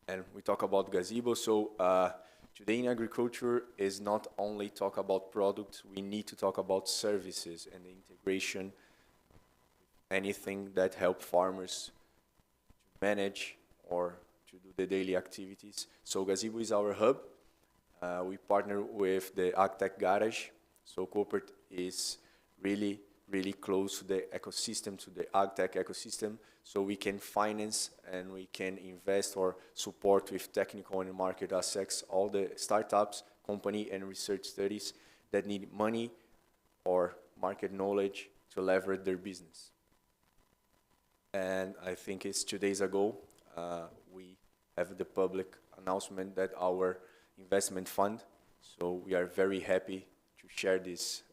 And we talk about gazebo. So today in agriculture is not only talk about products, we need to talk about services and the integration, anything that help farmers to manage or to do the daily activities. So Gazebo is our hub. We partner with the AgTech Garage. So corporate is really close to the ecosystem, to the AgTech ecosystem. So we can finance and we can invest or support with technical and market aspects all the startups, company and research studies that need money or market knowledge to leverage their business. And I think it's 2 days ago, we have the public announcement that our investment fund, so we are very happy to share this,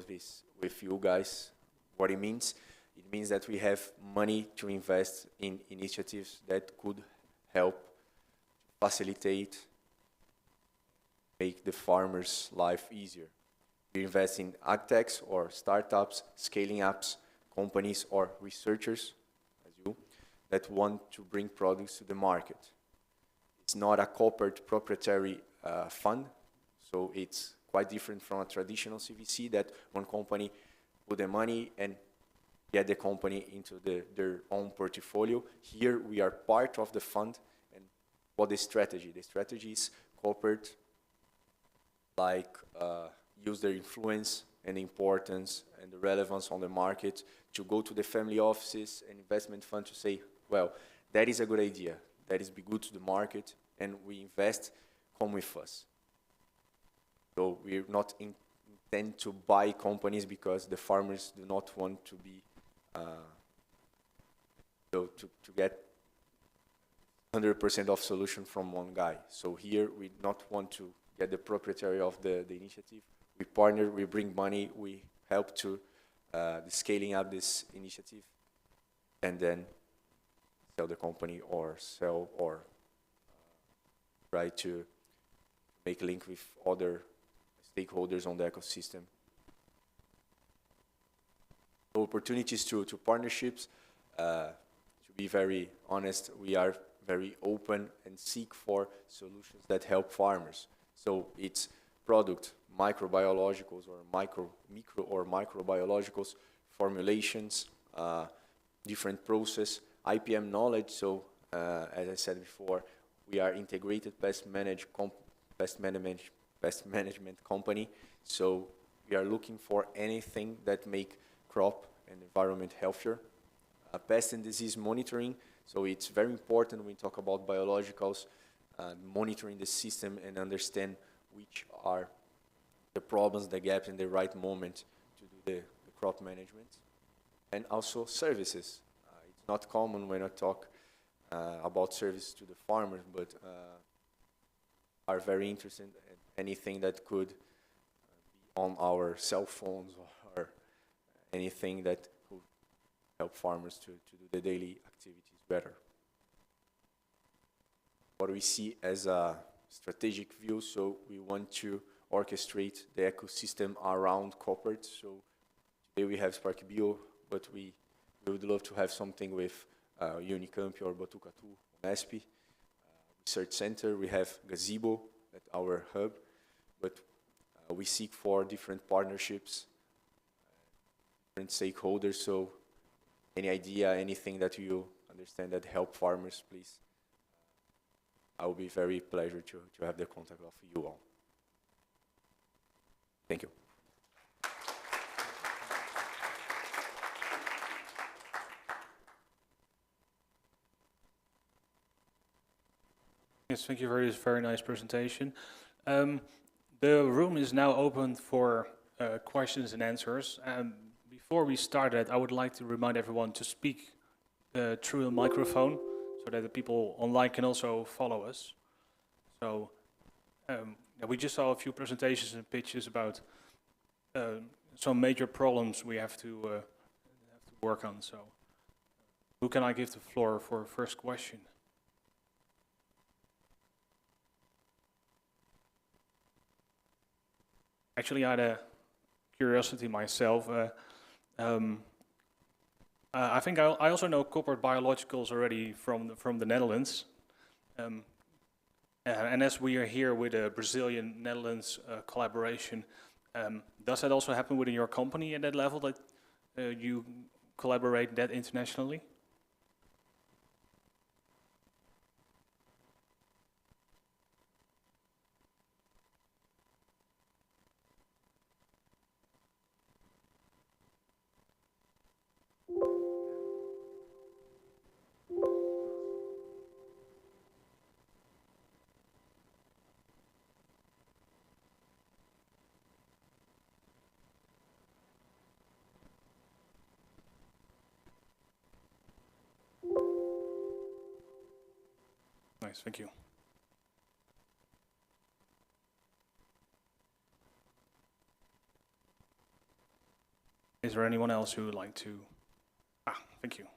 this with you guys. What it means that we have money to invest in initiatives that could help facilitate, make the farmers' life easier. We invest in agtechs or startups, scaling apps, companies or researchers, as you, that want to bring products to the market. It's not a corporate proprietary fund, so it's quite different from a traditional CVC that one company put the money and get the company into their own portfolio. Here we are part of the fund. And what the strategy? The strategy is corporate, like use their influence and importance and the relevance on the market to go to the family offices and investment fund to say, well, that is a good idea. That is be good to the market, and we invest, come with us. So we're not intend to buy companies because the farmers do not want to be, to get 100% of solution from one guy. So here we not want to get the proprietary of the initiative. We partner, we bring money, we help to the scaling up this initiative, and then sell the company or sell or try to make a link with other stakeholders on the ecosystem. So opportunities to partnerships. To be very honest, we are very open and seek for solutions that help farmers. So it's product, microbiologicals or micro or microbiologicals, formulations, different process, IPM knowledge. So as I said before, we are integrated pest management company. So we are looking for anything that make crop and environment healthier. Pest and disease monitoring. So it's very important when we talk about biologicals, monitoring the system and understand which are the problems, the gaps in the right moment to do the crop management. And also services. It's not common when I talk about service to the farmers, but are very interested in anything that could be on our cell phones or anything that could help farmers to do the daily activities better. What we see as a strategic view, so we want to orchestrate the ecosystem around corporate. So today we Spark Bio, but we would love to have something with Unicamp or Botucatu, Unesp, Research Center. We have Gazebo at our hub, but we seek for different partnerships, different stakeholders. So any idea, anything that you understand that help farmers, please. I will be very pleased to have the contact of you all. Thank you. Yes, thank you for this very nice presentation. The room is now open for questions and answers. Before we start that, I would like to remind everyone to speak through a microphone so that the people online can also follow us. So we just saw a few presentations and pitches about some major problems we have to work on. So who can I give the floor for first question? Actually, I had a curiosity myself. I think I also know corporate biologicals already from the Netherlands. And as we are here with a Brazilian-Netherlands collaboration, does that also happen within your company at that level, that you collaborate that internationally? Nice, thank you. Is there anyone else who would like to? Ah, thank you.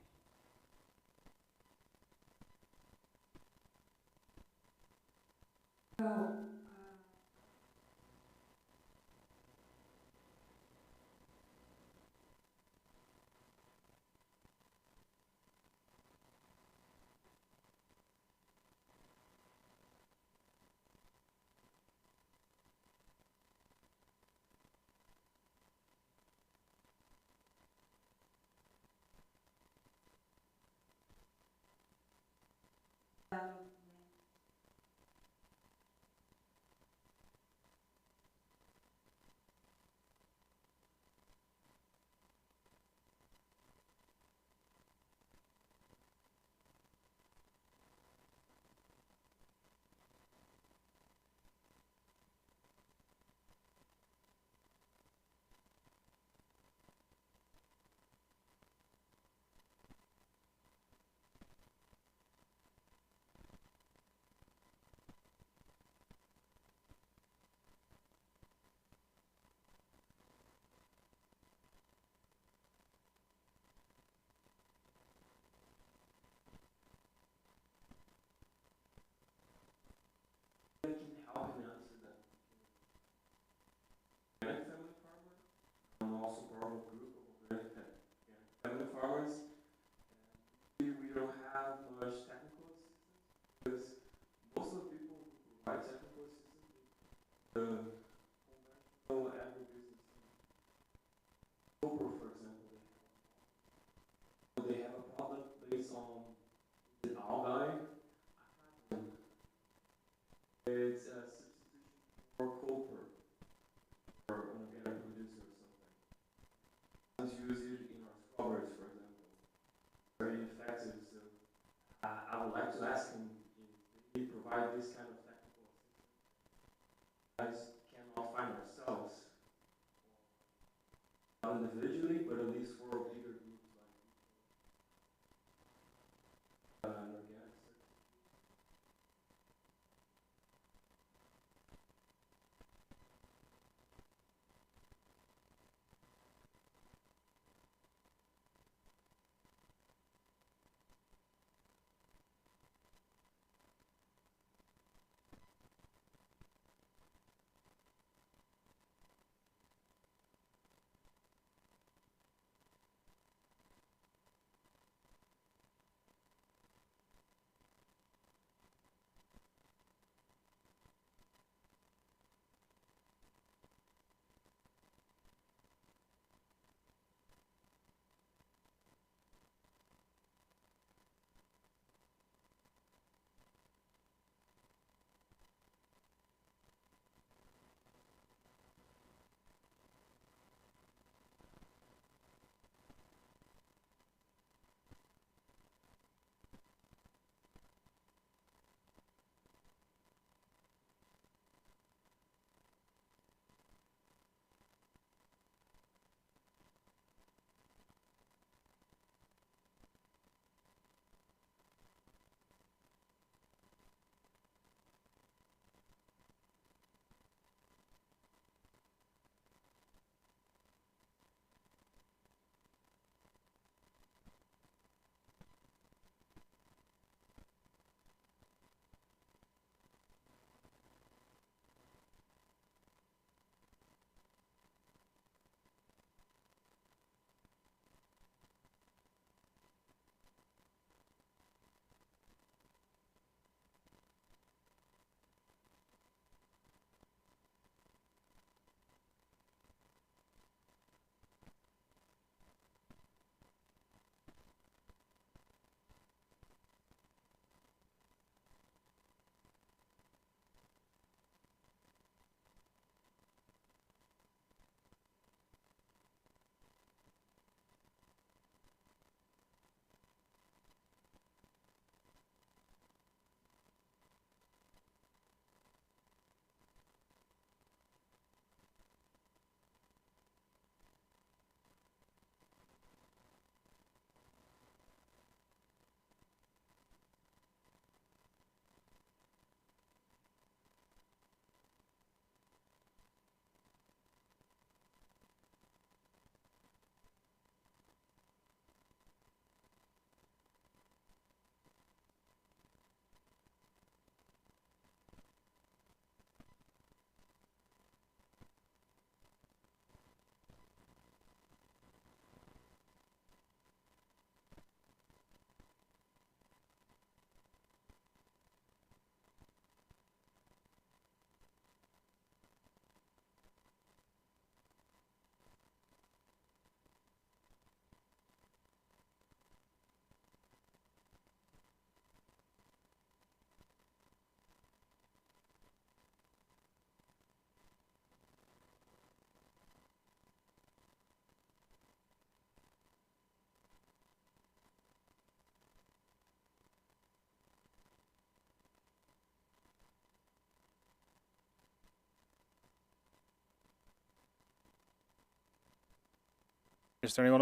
Is there anyone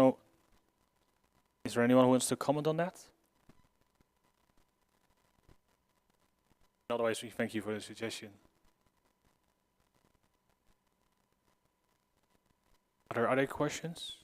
who wants to comment on that? Otherwise, we thank you for the suggestion. Are there other questions?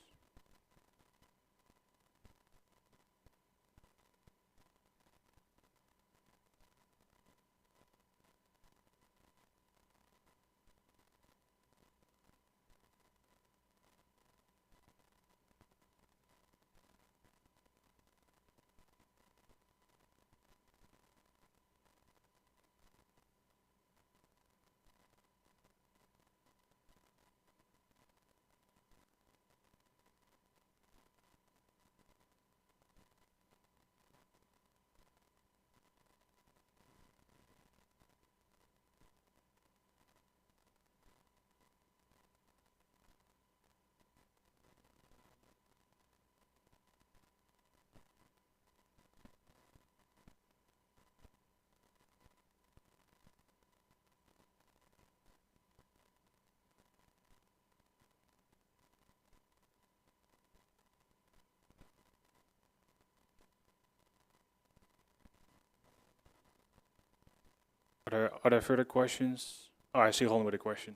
Are there further questions? Oh, I see Ron with a question.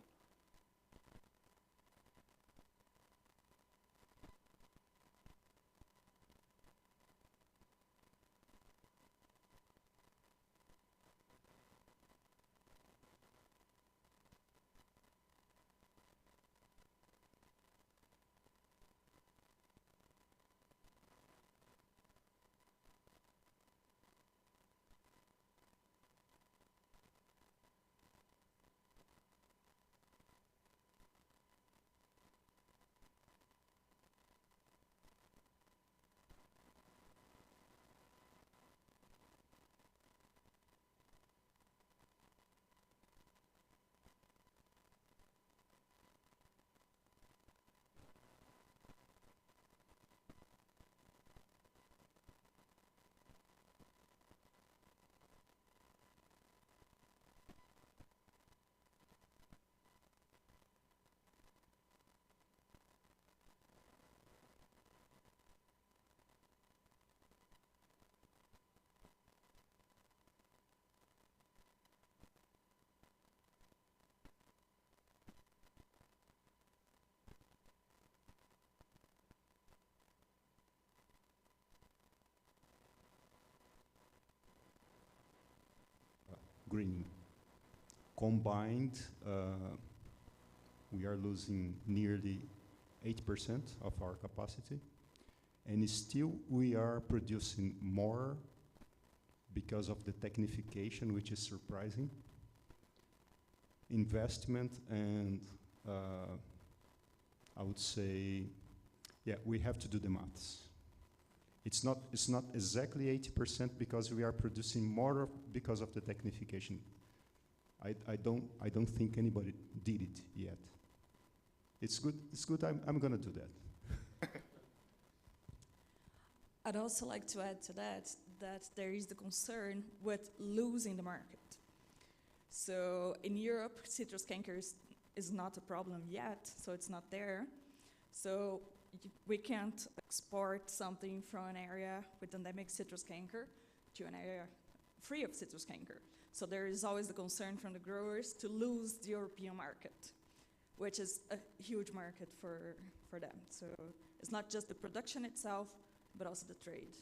Green. Combined, we are losing nearly 8% of our capacity, and still we are producing more because of the technification, which is surprising. Investment and I would say, yeah, we have to do the maths. It's not exactly 80% because we are producing more because of the technification. I don't think anybody did it yet. It's good. I'm gonna do that. I'd also like to add to that there is the concern with losing the market. So in Europe, citrus canker is not a problem yet, so it's not there. So we can't export something from an area with endemic citrus canker to an area free of citrus canker. So there is always the concern from the growers to lose the European market, which is a huge market for them. So it's not just the production itself, but also the trade.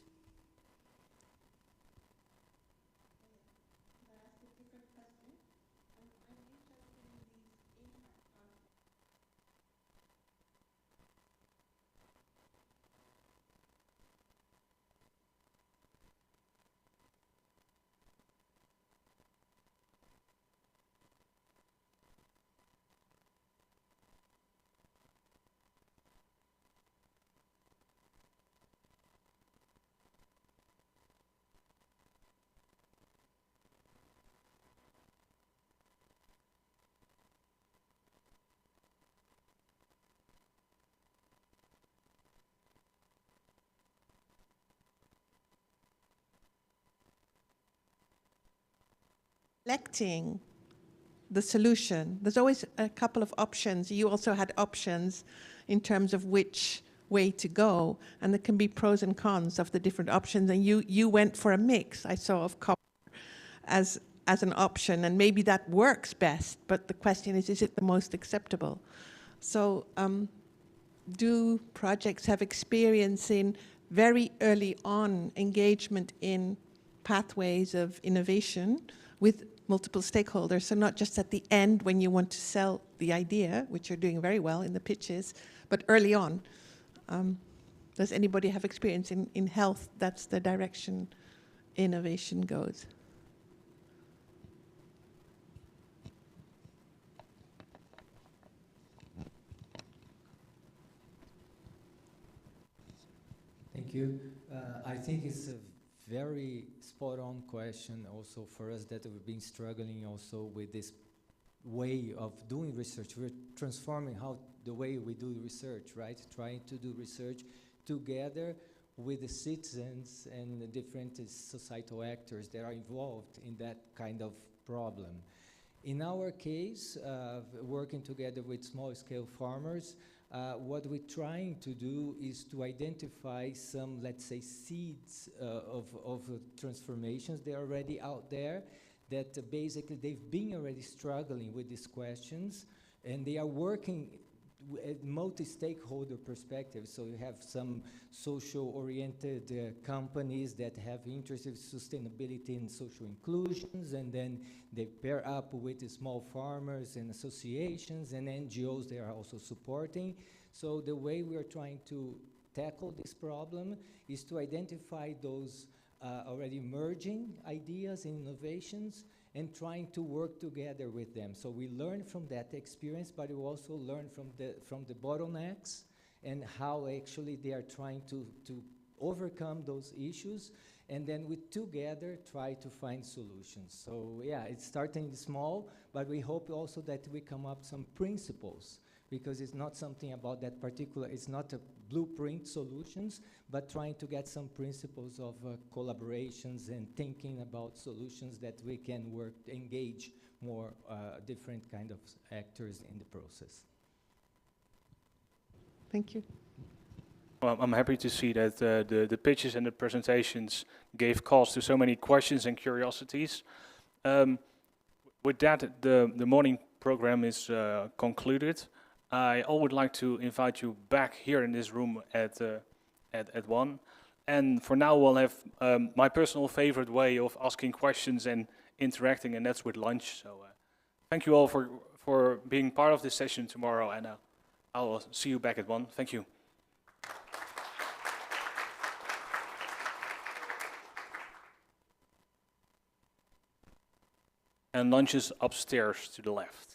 Selecting the solution, there's always a couple of options. You also had options in terms of which way to go, and there can be pros and cons of the different options. And you went for a mix, I saw, of copper as an option, and maybe that works best, but the question is it the most acceptable? So do projects have experience in very early on engagement in pathways of innovation with multiple stakeholders, so not just at the end when you want to sell the idea, which you're doing very well in the pitches, but early on? Does anybody have experience in health? That's the direction innovation goes. Thank you. I think it's a very spot-on question also for us that we've been struggling also with this way of doing research. We're transforming the way we do research, right? Trying to do research together with the citizens and the different societal actors that are involved in that kind of problem. In our case, working together with small-scale farmers, what we're trying to do is to identify some, let's say, seeds of transformations that are already out there, that basically they've been already struggling with these questions, and they are working at multi-stakeholder perspective. So you have some social-oriented companies that have interest in sustainability and social inclusions, and then they pair up with the small farmers and associations and NGOs they are also supporting. So the way we are trying to tackle this problem is to identify those already emerging ideas and innovations and trying to work together with them. So we learn from that experience, but we also learn from the bottlenecks and how actually they are trying to overcome those issues, and then we together try to find solutions. So yeah, it's starting small, but we hope also that we come up some principles, because it's not something about that particular, it's not a blueprint solutions, but trying to get some principles of collaborations and thinking about solutions that we can engage more different kind of actors in the process. Thank you. Well, I'm happy to see that the pitches and the presentations gave cause to so many questions and curiosities. With that, the morning program is concluded. I would like to invite you back here in this room at 1. And for now, we'll have my personal favorite way of asking questions and interacting, and that's with lunch. So thank you all for being part of this session tomorrow, and I'll see you back at 1. Thank you. And lunch is upstairs to the left.